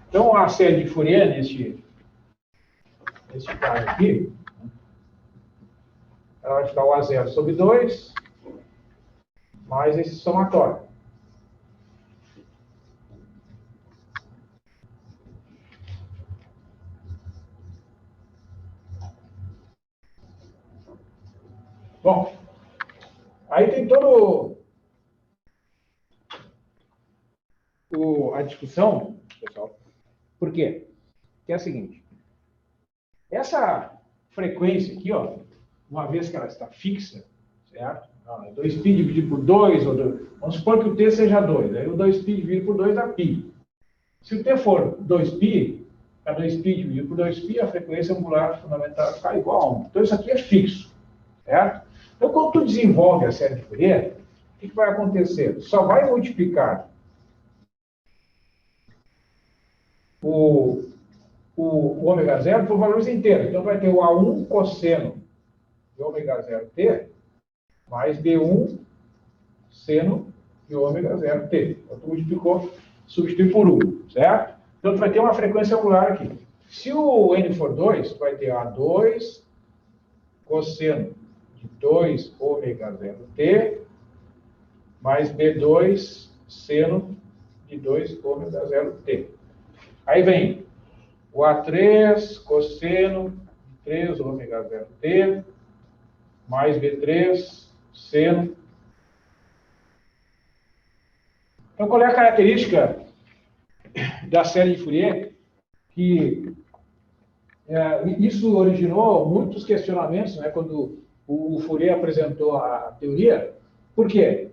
Então, a série de Fourier, neste caso aqui, ela vai ficar o A0 sobre 2, mais esse somatório. Bom, aí tem todo a discussão, pessoal. Por quê? Que é a seguinte. Essa frequência aqui, ó, uma vez que ela está fixa, certo? 2π dividido por 2, vamos supor que o t seja 2, aí o 2π dividido por 2 dá π. Se o t for 2π, a 2π dividido por 2π, a frequência angular fundamental fica igual a 1. Então isso aqui é fixo, certo? Então quando tu desenvolve a série de Fourier, o que vai acontecer? Só vai multiplicar o ômega zero por valores inteiros. Então vai ter o A1 cosseno de ômega zero t mais B1 seno de ômega zero t. Então tu multiplicou, substitui por 1, certo? Então tu vai ter uma frequência angular aqui. Se o n for 2, vai ter A2 cosseno de 2 ômega zero t mais B2 seno de 2 ômega zero t. Aí vem o A3 cosseno de 3 ômega zero t mais B3 seno. Então, qual é a característica da série de Fourier? Que isso originou muitos questionamentos, né, quando o Fourier apresentou a teoria. Por quê?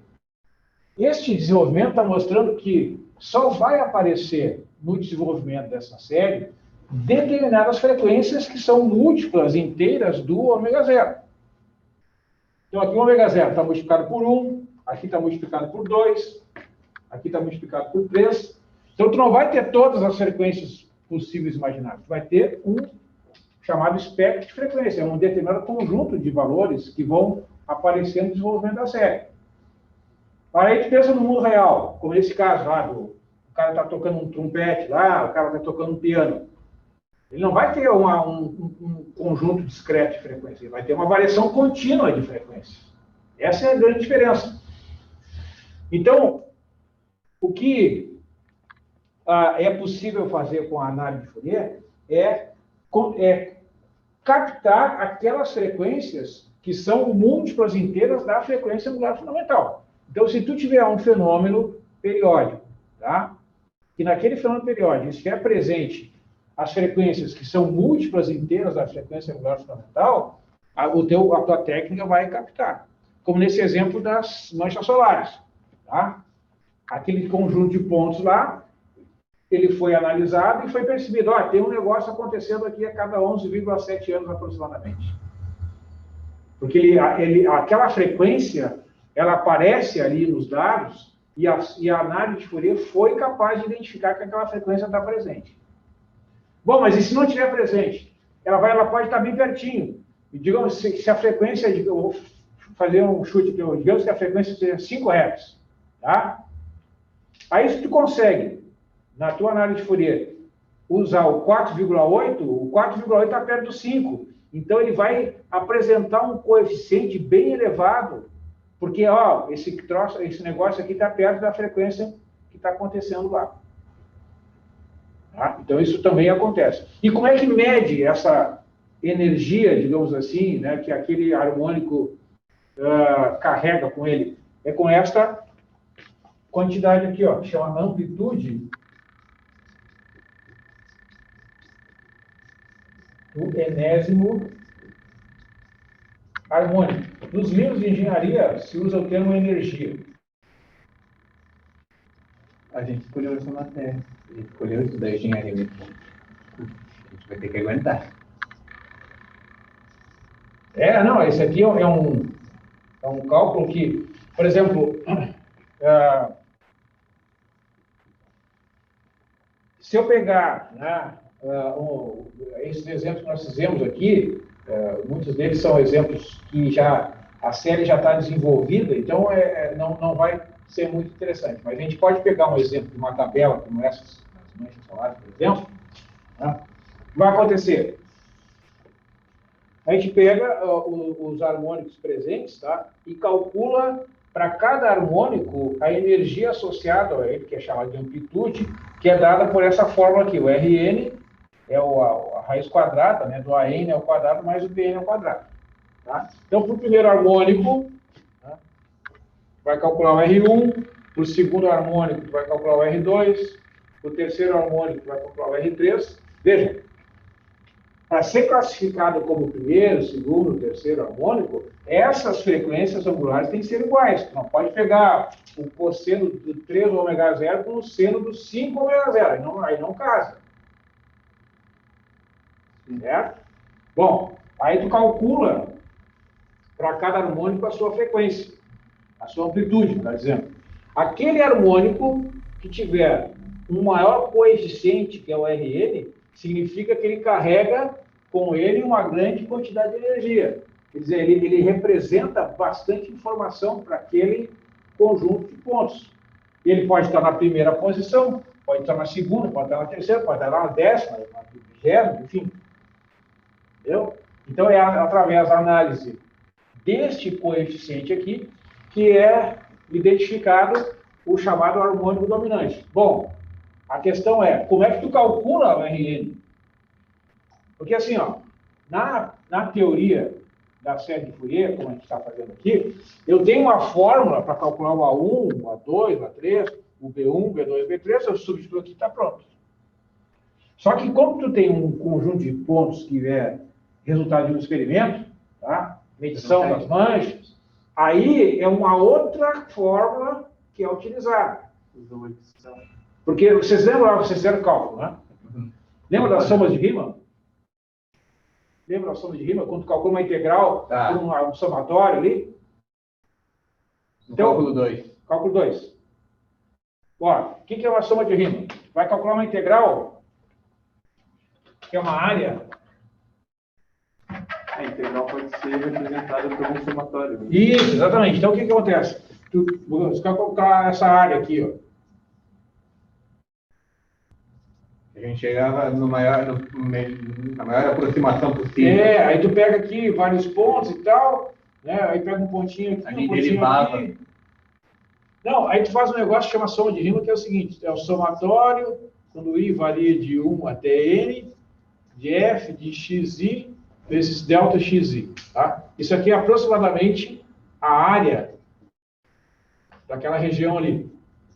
Este desenvolvimento está mostrando que só vai aparecer no desenvolvimento dessa série determinadas frequências que são múltiplas inteiras do ômega zero. Então, aqui o ômega zero está multiplicado por 1, aqui está multiplicado por 2, aqui está multiplicado por 3. Então, tu não vai ter todas as frequências possíveis imagináveis. Tu vai ter um chamado espectro de frequência, um determinado conjunto de valores que vão aparecer no desenvolvimento da série. Aí a gente pensa no mundo real, como nesse caso lá, o cara está tocando um trompete lá, o cara está tocando um piano. Ele não vai ter um conjunto discreto de frequência, ele vai ter uma variação contínua de frequência. Essa é a grande diferença. Então, o que é possível fazer com a análise de Fourier é captar aquelas frequências que são múltiplas inteiras da frequência angular fundamental. Então, se tu tiver um fenômeno periódico, tá? E naquele fenômeno periódico estiver presente as frequências que são múltiplas inteiras da frequência angular fundamental, a tua técnica vai captar. Como nesse exemplo das manchas solares, tá? Aquele conjunto de pontos lá, ele foi analisado e foi percebido, tem um negócio acontecendo aqui a cada 11,7 anos aproximadamente. Porque aquela frequência, ela aparece ali nos dados e a análise de Fourier foi capaz de identificar que aquela frequência está presente. Bom, mas e se não estiver presente? Ela pode estar bem pertinho. E digamos, se a frequência, fazer um chute aqui, digamos que a frequência seja 5 Hz, tá? Aí se tu consegue, na tua análise de Fourier, usar o 4,8, o 4,8 está perto do 5. Então ele vai apresentar um coeficiente bem elevado, porque ó, esse negócio aqui está perto da frequência que está acontecendo lá. Tá? Então isso também acontece. E como é que mede essa energia, digamos assim, né, que aquele harmônico carrega com ele? É com esta quantidade aqui, ó, que chama amplitude do enésimo harmônico. Nos livros de engenharia se usa o termo energia. A gente escolheu essa matéria. A gente escolheu estudar engenharia mesmo. A gente vai ter que aguentar. Não, esse aqui é um cálculo que, por exemplo, se eu pegar, né, esses exemplos que nós fizemos aqui, muitos deles são exemplos que a série já está desenvolvida, então não vai ser muito interessante. Mas a gente pode pegar um exemplo de uma tabela como essas, as manchas solares, por exemplo. Né? O que vai acontecer? A gente pega os harmônicos presentes, tá? E calcula para cada harmônico a energia associada a ele, que é chamada de amplitude, que é dada por essa fórmula aqui. O Rn é a raiz quadrada, né, do AN ao quadrado mais o Bn ao quadrado. Tá? Então, para o primeiro harmônico, tá, vai calcular o R1, para o segundo harmônico, vai calcular o R2, para o terceiro harmônico, vai calcular o R3. Veja, para ser classificado como primeiro, segundo, terceiro harmônico, essas frequências angulares têm que ser iguais. Tu não pode pegar o cosseno do 3 ômega 0 com o seno do 5 ômega 0. Aí não casa. Certo? Bom, aí tu calcula para cada harmônico a sua frequência, a sua amplitude, está dizendo. Aquele harmônico que tiver um maior coeficiente, que é o Rn, significa que ele carrega com ele uma grande quantidade de energia. Quer dizer, ele representa bastante informação para aquele conjunto de pontos. Ele pode estar na primeira posição, pode estar na segunda, pode estar na terceira, pode estar na 10ª, na 20ª, enfim. Entendeu? Então, é através da análise deste coeficiente aqui que é identificado o chamado harmônico dominante. Bom, a questão é, como é que tu calcula o Rn? Porque assim, ó, na teoria da série de Fourier, como a gente está fazendo aqui, eu tenho uma fórmula para calcular o A1, o A2, o A3, o B1, o B2, o B3, eu substituo aqui e está pronto. Só que como tu tem um conjunto de pontos que é resultado de um experimento, tá? Medição das manchas, aí é uma outra fórmula que é utilizada. Porque vocês lembram lá, vocês fizeram o cálculo, né? Lembra das somas de Riemann? Lembra da soma de Riemann? Quando tu calcula uma integral por um somatório ali? Então, cálculo 2. Cálculo 2. Ó, o que é uma soma de Riemann? Vai calcular uma integral, que é uma área. A integral pode ser representada por um somatório. Né? Isso, exatamente. Então, o que acontece? Você vai calcular essa área aqui, ó. A gente chegava na maior aproximação possível. Aí tu pega aqui vários pontos e tal, né? Aí pega um pontinho aqui, um pontinho derivava. aqui. Não, aí tu faz um negócio que chama soma de Riemann, que é o seguinte, é o somatório, quando I varia de 1 até N, de F de XI, vezes delta XI, tá? Isso aqui é aproximadamente a área daquela região ali.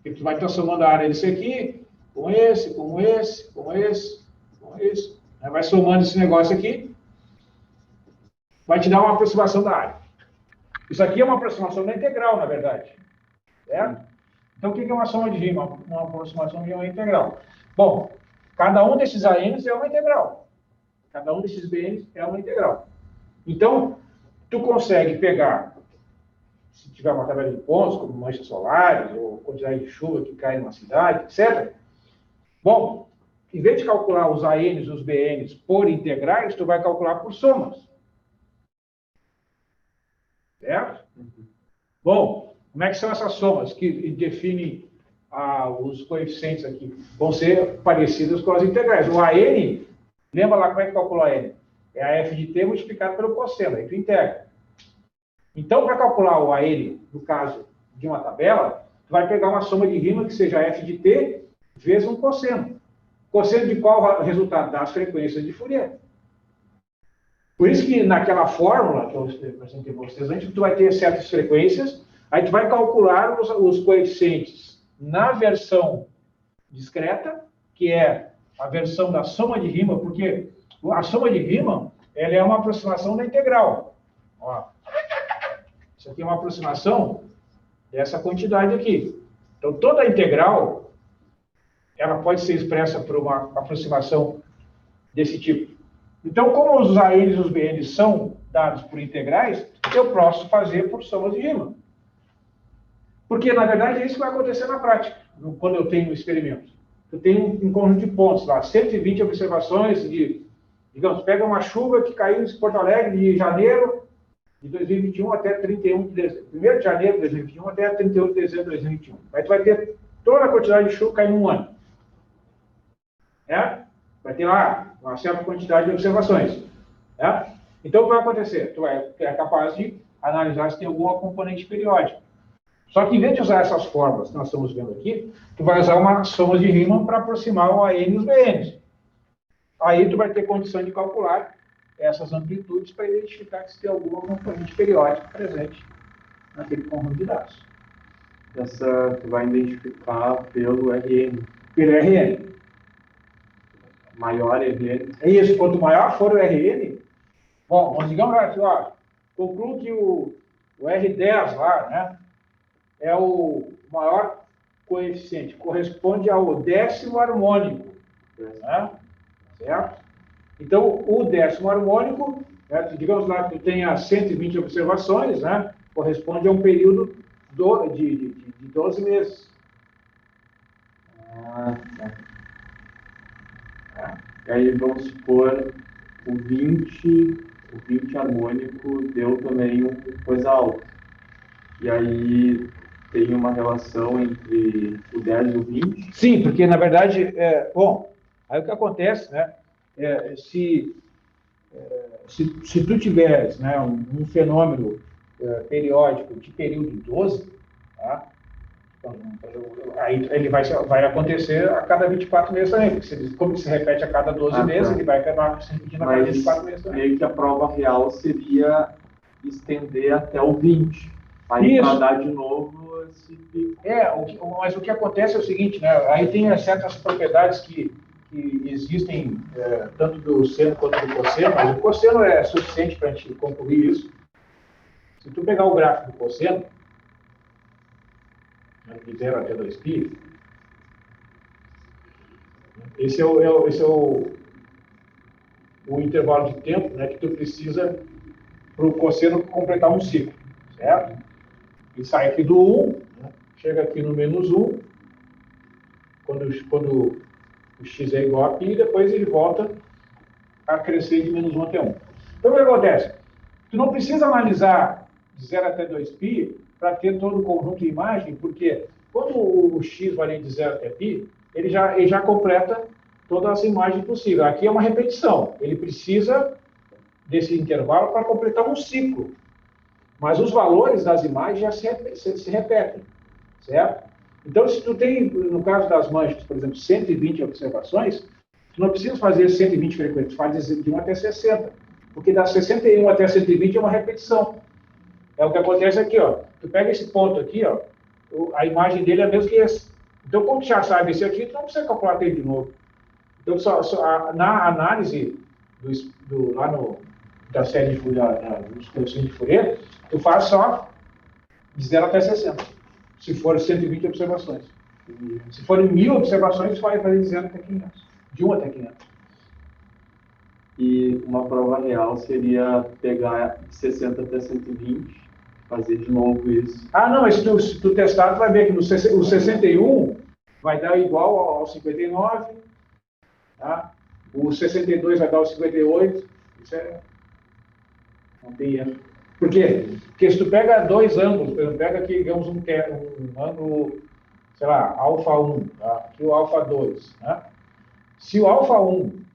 E tu vai estar somando a área desse aqui, com esse, com esse, com esse, com esse. Vai somando esse negócio aqui, vai te dar uma aproximação da área. Isso aqui é uma aproximação da integral, na verdade. Certo? Então, o que é uma soma de Riemann? Uma aproximação de uma integral. Bom, cada um desses ANs é uma integral. Cada um desses BNs é uma integral. Então, tu consegue pegar, se tiver uma tabela de pontos, como manchas solares, ou quantidade de chuva que cai numa cidade, etc. Bom, em vez de calcular os ANs e os BNs por integrais, tu vai calcular por somas. Certo? Bom, como é que são essas somas que definem os coeficientes aqui? Vão ser parecidos com as integrais. O AN, lembra lá como é que calcula a N? É a f de t multiplicado pelo cosseno, aí tu integra. Então, para calcular o AN, no caso de uma tabela, tu vai pegar uma soma de rima que seja f de t vezes um cosseno. Cosseno de qual resultado? Das frequências de Fourier. Por isso que naquela fórmula que eu apresentei para vocês antes, tu vai ter certas frequências, aí tu vai calcular os coeficientes na versão discreta, que é a versão da soma de rima, porque a soma de rima ela é uma aproximação da integral. Ó, isso aqui é uma aproximação dessa quantidade aqui. Então, toda a integral ela pode ser expressa por uma aproximação desse tipo. Então, como os ANs e os BNs são dados por integrais, eu posso fazer por somas de rima. Porque, na verdade, é isso que vai acontecer na prática, quando eu tenho experimentos. Eu tenho um conjunto de pontos lá, 120 observações de, digamos, pega uma chuva que caiu em Porto Alegre de janeiro de 2021 até 31 de dezembro. 1º de janeiro de 2021 até 31 de dezembro de 2021. Aí tu vai ter toda a quantidade de chuva caindo em um ano. É? Vai ter lá uma certa quantidade de observações. Né? Então, o que vai acontecer? Tu é capaz de analisar se tem alguma componente periódica. Só que, em vez de usar essas fórmulas que nós estamos vendo aqui, tu vai usar uma soma de Riemann para aproximar o AN e os BNs. Aí, tu vai ter condição de calcular essas amplitudes para identificar se tem alguma componente periódica presente naquele conjunto de dados. Essa tu vai identificar pelo RN. Pelo RN. Maior RN. É isso, quanto maior for o RN, bom, nós digamos aqui, ó, concluo que o R10 lá, né, é o maior coeficiente, corresponde ao 10º harmônico, né, certo? Então, o 10º harmônico, né, digamos lá que tu tenha 120 observações, né, corresponde a um período de 12 meses. E aí, vamos supor, o 20 harmônico deu também uma coisa alta. E aí, tem uma relação entre o 10 e o 20? Sim, porque, na verdade, bom, aí o que acontece, né, se tu tiveres, né, um fenômeno periódico de período 12, tá? Aí ele vai acontecer a cada 24 meses também, porque como se repete a cada 12 meses, ele vai acabar se repetindo a cada 24 meses também. Meio que a prova real seria estender até o 20, aí para dar de novo esse pico. Mas o que acontece é o seguinte, né, aí tem certas propriedades que existem tanto do seno quanto do cosseno, mas o cosseno é suficiente para a gente concluir isso. Se tu pegar o gráfico do cosseno, de 0 até 2π, esse é o intervalo de tempo, né, que tu precisa para o cosseno completar um ciclo, certo? Ele sai aqui do 1, né, chega aqui no menos 1, quando o x é igual a π, e depois ele volta a crescer de menos 1 até 1. Então, o que acontece? Tu não precisa analisar de 0 até 2π para ter todo o conjunto de imagem, porque quando o x varia de 0 até π, ele já completa todas as imagens possíveis. Aqui é uma repetição. Ele precisa desse intervalo para completar um ciclo. Mas os valores das imagens já se repetem, certo? Então, se tu tem, no caso das manchas, por exemplo, 120 observações, tu não precisa fazer 120 frequentes, faz de 1 até 60. Porque das 61 até 120 é uma repetição. É o que acontece aqui, ó. Tu pega esse ponto aqui, ó, a imagem dele é a mesma que esse. Então, como tu já sabe esse aqui, tu não precisa calcular dele de novo. Então, na análise da série de Fourier, dos coeficientes de Fourier, tu faz só de 0 até 60. Se for 120 observações. Se forem 1000 observações, tu vai fazer de 0 até 500. De 1 até 500. E uma prova real seria pegar de 60 até 120, fazer de novo isso. Ah, não, mas se tu testar, tu vai ver que o 61 vai dar igual ao 59, tá? O 62 vai dar o 58, isso não tem erro. Por quê? Porque se tu pega dois ângulos, pega aqui, digamos, um ângulo, sei lá, alfa 1, tá? Aqui o alfa 2, né? Se o alfa 1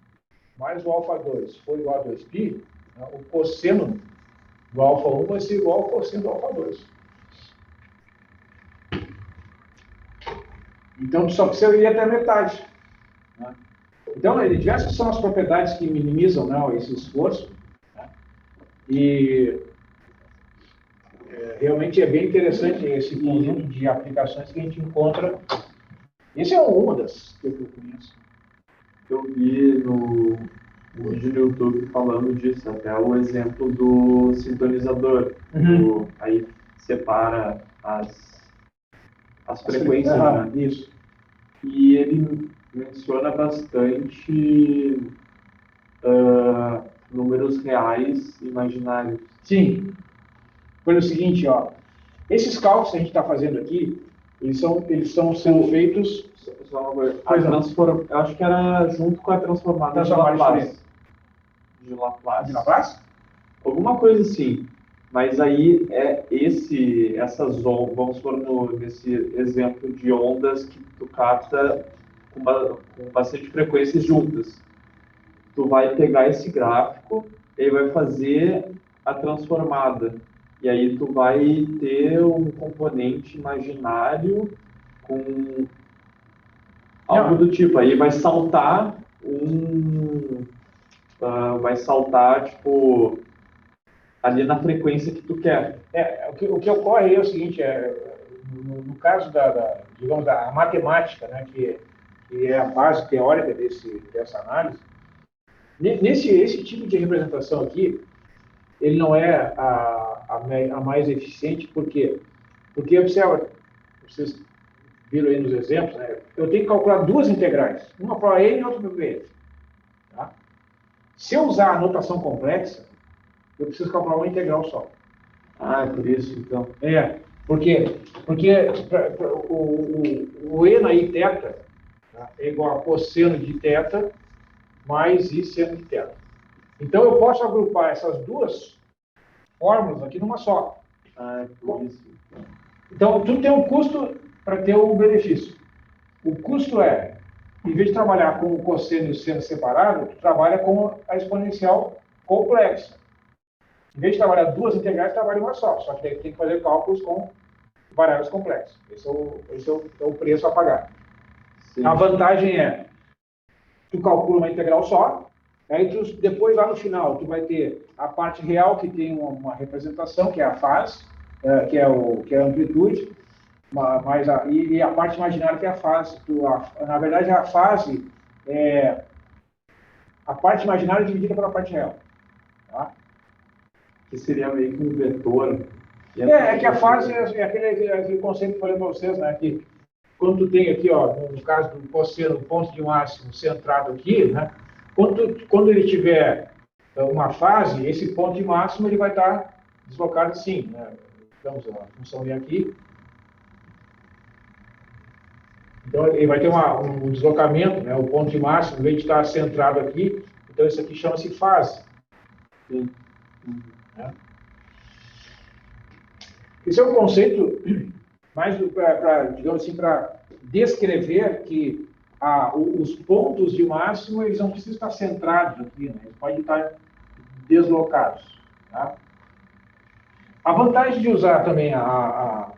mais o alfa 2 for igual a 2π, né, o cosseno do alfa 1 vai ser igual ao cosseno do alfa 2. Então, tu só precisa ir até a metade. Né? Então, diversas são as propriedades que minimizam, né, esse esforço. Né? E realmente é bem interessante esse conjunto de aplicações que a gente encontra. Esse é uma das que eu conheço. Eu vi no vídeo no YouTube falando disso, até o exemplo do sintonizador. Aí separa as frequências, né? Isso. E ele menciona bastante números reais imaginários. Sim. Foi o seguinte, ó, esses cálculos que a gente está fazendo aqui, eles estão sendo feitos... Eu acho que era junto com a transformada de Laplace. De Laplace? Alguma coisa assim. Mas aí essas ondas, vamos supor nesse exemplo de ondas que tu capta com bastante frequências juntas. Tu vai pegar esse gráfico e vai fazer a transformada. E aí tu vai ter um componente imaginário com algo do tipo. Aí vai saltar tipo, ali na frequência que tu quer. O que ocorre é o seguinte, no caso digamos, da matemática, né, que é a base teórica dessa análise, esse tipo de representação aqui, ele não é a mais eficiente, por quê? Porque, observa, vocês viram aí nos exemplos, né, eu tenho que calcular duas integrais, uma para n e outra para b. Tá? Se eu usar a notação complexa, eu preciso calcular uma integral só. Ah, é por isso, então. Por quê? Porque o e na i θ, tá, é igual a cosseno de θ mais i seno de θ. Então, eu posso agrupar essas duas fórmulas aqui numa só. Ah, é por isso. Então, tudo tem um custo para ter o benefício. O custo é, em vez de trabalhar com o cosseno e o seno separado, tu trabalha com a exponencial complexa. Em vez de trabalhar duas integrais, trabalha uma só. Só que daí tem que fazer cálculos com variáveis complexas. Esse é o preço a pagar. Sim. A vantagem é, tu calcula uma integral só, aí depois lá no final tu vai ter a parte real que tem uma representação, que é a fase, que é a amplitude, e a parte imaginária que é a fase. Na verdade, a fase é a parte imaginária dividida pela parte real. Tá? Que seria meio que um vetor. É que a fase é aquele conceito que eu falei para vocês, né? Que quando tu tem aqui, ó, no caso do cosseno, o ponto de máximo centrado aqui, né? Quando ele tiver uma fase, esse ponto de máximo ele vai estar deslocado assim, né? Então, a função vem aqui. Então, ele vai ter um deslocamento, né? O ponto de máximo, em vez de estar centrado aqui, então isso aqui chama-se fase. Sim. Né? Esse é um conceito mais digamos assim, para descrever que os pontos de máximo eles não precisam estar centrados aqui, né? Eles podem estar deslocados. Tá? A vantagem de usar também a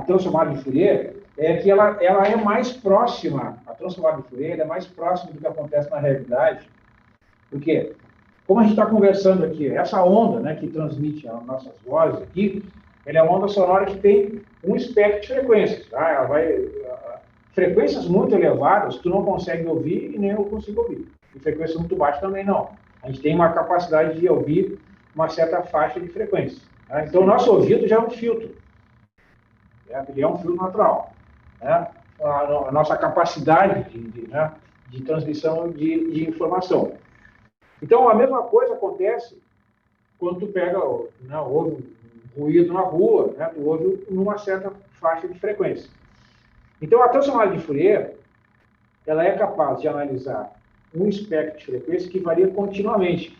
transformada de Fourier é que ela é mais próxima, a transformada de Fourier é mais próxima do que acontece na realidade, porque, como a gente está conversando aqui, essa onda, né, que transmite as nossas vozes aqui, ela é uma onda sonora que tem um espectro de frequências. Tá? Ela frequências muito elevadas, tu não consegue ouvir e nem eu consigo ouvir. E frequências muito baixas também não. A gente tem uma capacidade de ouvir uma certa faixa de frequência. Tá? Então, o nosso ouvido já é um filtro. Ele é um filtro natural. Né? A nossa capacidade de transmissão de informação. Então, a mesma coisa acontece quando tu pega, né, ouve um ruído na rua, né, tu ouve numa certa faixa de frequência. Então, a transformada de Fourier, ela é capaz de analisar um espectro de frequência que varia continuamente,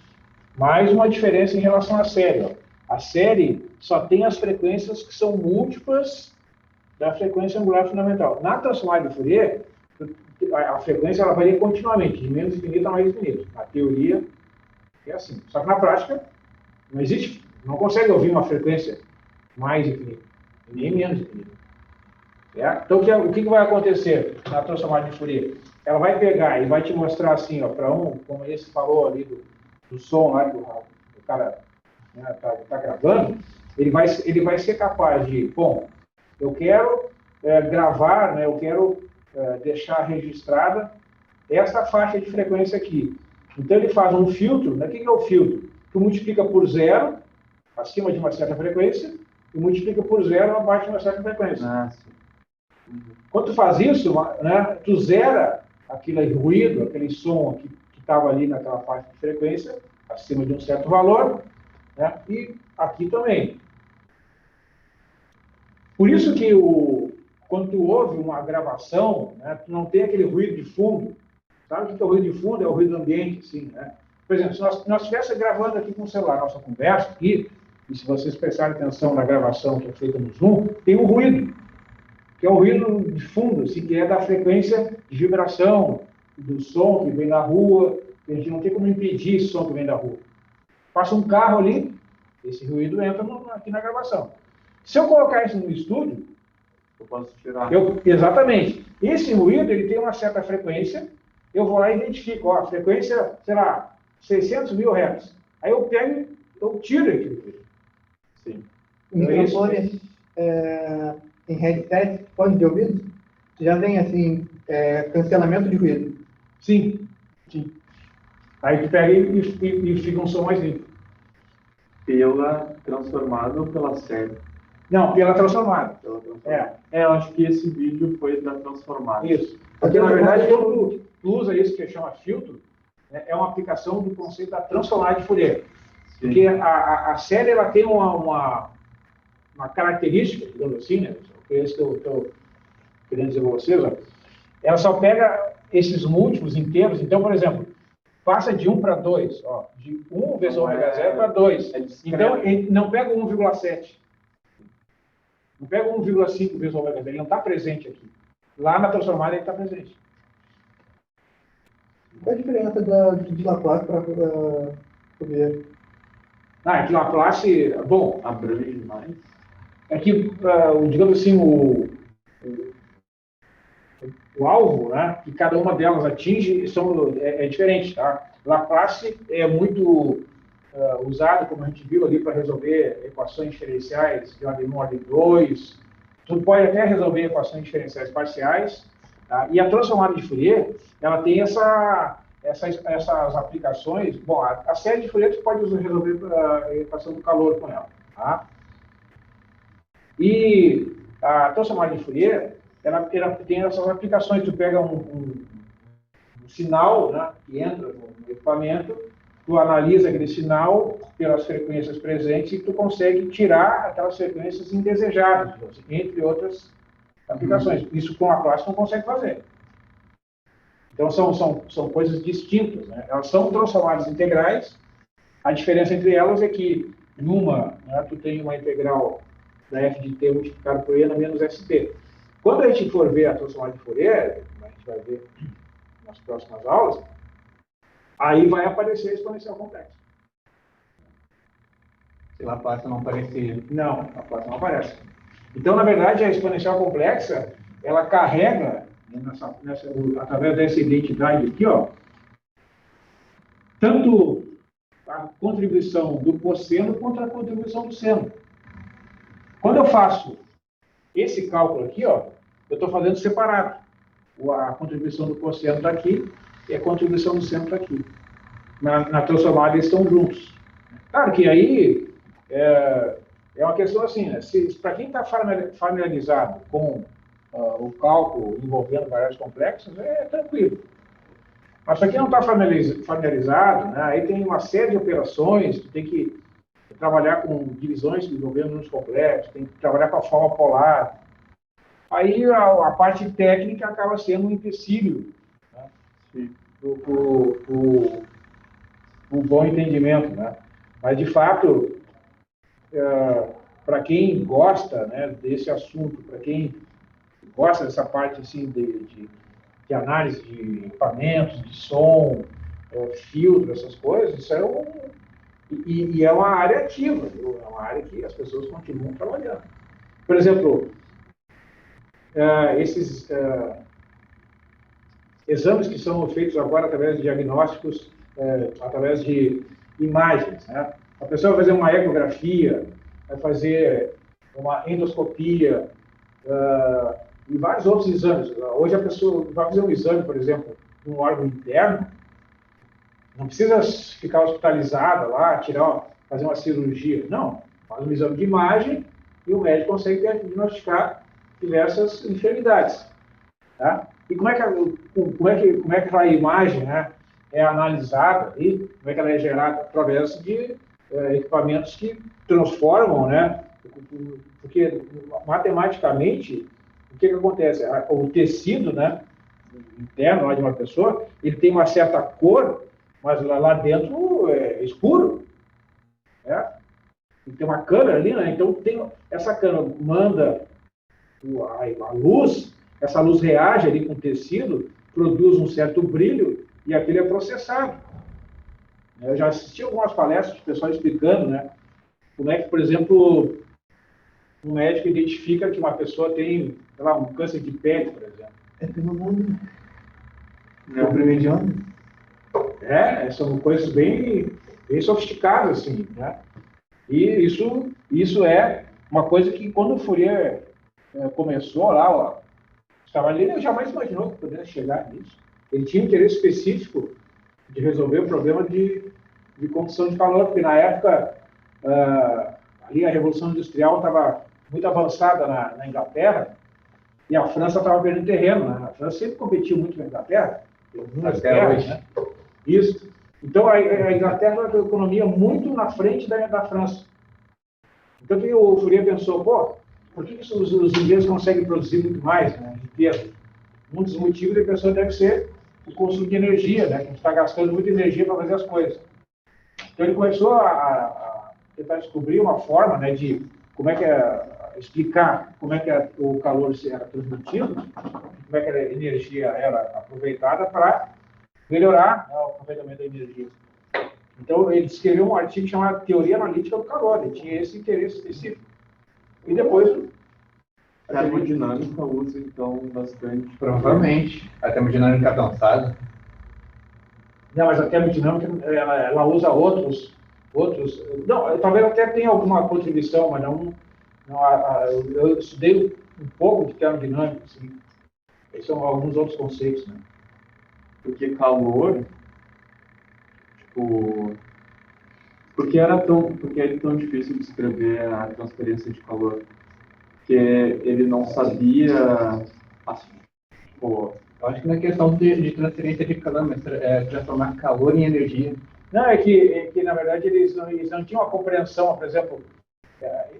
mais uma diferença em relação à série. Ó. A série só tem as frequências que são múltiplas da frequência angular fundamental. Na transformada de Fourier, a frequência ela varia continuamente, de menos infinito a mais infinito. Na teoria é assim. Só que na prática não existe, não consegue ouvir uma frequência mais infinita, nem menos infinita. Então, o que vai acontecer na transformada de Fourier? Ela vai pegar e vai te mostrar assim, ó, para como esse falou ali do som lá que o cara tá gravando, ele vai ser capaz de, bom, eu quero gravar, né, eu quero deixar registrada essa faixa de frequência aqui. Então, ele faz um filtro, né? O que é o filtro? Tu multiplica por zero, acima de uma certa frequência, e multiplica por zero abaixo de uma certa frequência. Quando tu faz isso, né, tu zera aquele ruído, aquele som que estava ali naquela faixa de frequência, acima de um certo valor, né, e aqui também. Por isso que quando tu ouve uma gravação, né, tu não tem aquele ruído de fundo. Sabe o que é o ruído de fundo? É o ruído ambiente, assim, né? Por exemplo, se nós estivéssemos gravando aqui com o celular, nossa conversa aqui, e se vocês prestarem atenção na gravação que é feita no Zoom, tem um ruído, que é o ruído de fundo, assim, que é da frequência de vibração, do som que vem da rua. A gente não tem como impedir esse som que vem da rua. Passa um carro ali, esse ruído entra aqui na gravação. Se eu colocar isso no estúdio, eu posso tirar. Exatamente. Esse ruído, ele tem uma certa frequência, eu vou lá e identifico, ó, a frequência, sei lá, 600 mil Hz. Aí eu pego, eu tiro aquele ruído. Sim. Microfones em headset, fone de ouvido, já vem assim, cancelamento de ruído. Sim, sim. Aí tu pega e fica um som mais limpo. Transformado ou pela série? Não, pela transformada. Eu acho que esse vídeo foi da transformada. Isso. Porque, na verdade, quando tu usa isso que chama filtro, né, é uma aplicação do conceito da transformada de Fourier. Sim. Porque a série ela tem uma característica, digamos assim, né? É isso que eu estou querendo dizer para vocês. Ó. Ela só pega esses múltiplos inteiros. Então, por exemplo, passa de 1 para 2, ó, de 1 vezes ômega 0 para 2. Então, ele não pega 1,7. Não pega 1,5 vezes ômega 0. Ele não está presente aqui. Lá na transformada ele está presente. Qual a diferença de Laplace para Fourier? É que Laplace, bom, abrange mais. É que, digamos assim, o alvo, né, que cada uma delas atinge é diferente. Tá? Laplace é muito usado, como a gente viu ali, para resolver equações diferenciais de ordem 1, ordem 2. Tu pode até resolver equações diferenciais parciais. Tá? E a transformada de Fourier, ela tem essas aplicações. Bom, a série de Fourier tu pode resolver a equação do calor com ela. Tá? E a transformada de Fourier, ela tem essas aplicações. Tu pega um sinal, né, que entra no equipamento, tu analisa aquele sinal pelas frequências presentes e tu consegue tirar aquelas frequências indesejadas, entre outras aplicações. Isso com a classe não consegue fazer. Então, são coisas distintas. Né? Elas são transformadas integrais. A diferença entre elas é que, numa, né, tu tem uma integral da f de t multiplicado por e na menos st. Quando a gente for ver a transformada de Fourier, a gente vai ver nas próximas aulas, aí vai aparecer a exponencial complexa. Se Laplace não aparecia. Não, Laplace não aparece. Então, na verdade, a exponencial complexa, ela carrega, através dessa identidade aqui, ó, tanto a contribuição do cosseno quanto a contribuição do seno. Quando eu faço esse cálculo aqui, ó, eu estou fazendo separado. A contribuição do cosseno está aqui e a contribuição do seno está aqui. Na transformada eles estão juntos. Claro que aí é uma questão assim, né? Para quem está familiarizado com o cálculo envolvendo variáveis complexas, é tranquilo. Mas para quem não está familiarizado, né, aí tem uma série de operações, tu tem que trabalhar com divisões envolvendo números complexos, tem que trabalhar com a forma polar. Aí a parte técnica acaba sendo um empecilho, né, o bom entendimento. Né? Mas, de fato, para quem gosta, né, desse assunto, para quem gosta dessa parte assim de análise de equipamentos, de som, filtro, essas coisas, isso é e é uma área ativa, viu? É uma área que as pessoas continuam trabalhando. Por exemplo, esses exames que são feitos agora através de diagnósticos, através de imagens, né? A pessoa vai fazer uma ecografia, vai fazer uma endoscopia, e vários outros exames. Hoje a pessoa vai fazer um exame, por exemplo, num órgão interno, não precisa ficar hospitalizada lá, fazer uma cirurgia. Não, faz um exame de imagem e o médico consegue diagnosticar diversas enfermidades. Tá? E como é que a imagem, né, é analisada e como é que ela é gerada? Através de equipamentos que transformam, né? Porque matematicamente, o que acontece? O tecido, né, interno lá de uma pessoa, ele tem uma certa cor, mas lá dentro é escuro. Né? E tem uma câmera ali, né? Então essa câmera manda a luz, essa luz reage ali com o tecido, produz um certo brilho e aquilo é processado. Eu já assisti algumas palestras de pessoal explicando, né, como é que, por exemplo, um médico identifica que uma pessoa tem, sei lá, um câncer de pele, por exemplo. É pelo mundo. O primeiro de ano. São coisas bem sofisticadas, assim, né? E isso é uma coisa que, quando o Fourier começou lá, ó, estava ali, ele jamais imaginou que poderia chegar nisso. Ele tinha um interesse específico de resolver o problema de condução de calor, porque na época, ali a Revolução Industrial estava muito avançada na Inglaterra, e a França estava perdendo terreno. Né? A França sempre competiu muito com a Inglaterra. Até hoje. Né? Isso. Então, a Inglaterra tem uma economia muito na frente da França. Então, o Fourier pensou, por que os ingleses conseguem produzir muito mais, né, riqueza? Um dos motivos da pessoa deve ser o consumo de energia, né, que a gente está gastando muita energia para fazer as coisas. Então, ele começou a tentar descobrir uma forma, né, de como é que explicar como é que o calor era transmitido, como é que a energia era aproveitada para melhorar, né, o aproveitamento da energia. Então, ele escreveu um artigo chamado Teoria Analítica do Calor. Ele tinha esse interesse específico. E depois... A termodinâmica usa, então, bastante. Provavelmente. A termodinâmica avançada. Não, mas a termodinâmica, ela usa outros... Não, talvez até tenha alguma contribuição, mas eu estudei um pouco de termodinâmica, assim. Esses são alguns outros conceitos, né? Porque calor... Porque é tão difícil descrever a transferência de calor? Porque ele não sabia, eu acho que na questão de transferência de calor, mas transformar calor em energia. Não, é que na verdade, eles não tinham uma compreensão, por exemplo,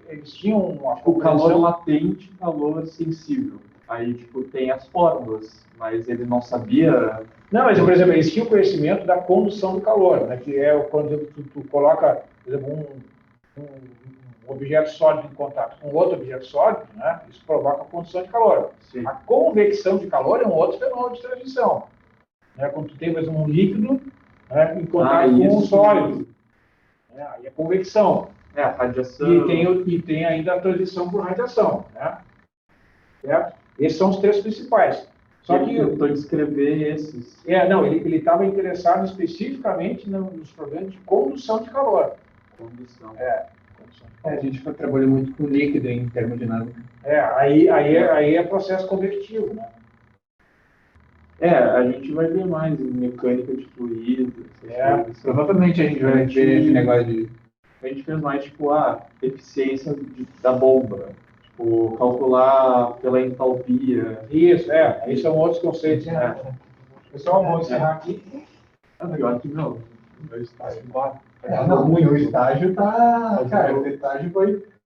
eles tinham uma o calor compreensão... latente e calor sensível. Aí, tem as fórmulas, mas ele não sabia... Não, mas, por exemplo, eles tinham conhecimento da condução do calor, né? Que é quando tu coloca, por exemplo, um objeto sólido em contato com outro objeto sólido, né? Isso provoca a condução de calor. Sim. A convecção de calor é um outro fenômeno de transmissão. Né? Quando tu tem, por exemplo, um líquido, né, em contato com um sólido. Né? Aí é convecção. A radiação... E tem ainda a transição por radiação. Né? Certo? Esses são os três principais. Só que eu tentou descrever esses. Ele estava interessado especificamente nos problemas de condução de calor. Condução. A gente trabalhou muito com líquido em termodinâmica. Aí é processo convectivo, né? A gente vai ver mais em mecânica de fluidos. Provavelmente a gente vai ver esse negócio de... A gente fez mais, a eficiência da bomba. Calcular pela entalpia. Isso, aí são outros conceitos. Pessoal, vamos encerrar aqui. Melhor que não. O estágio tá... Cara, o estágio foi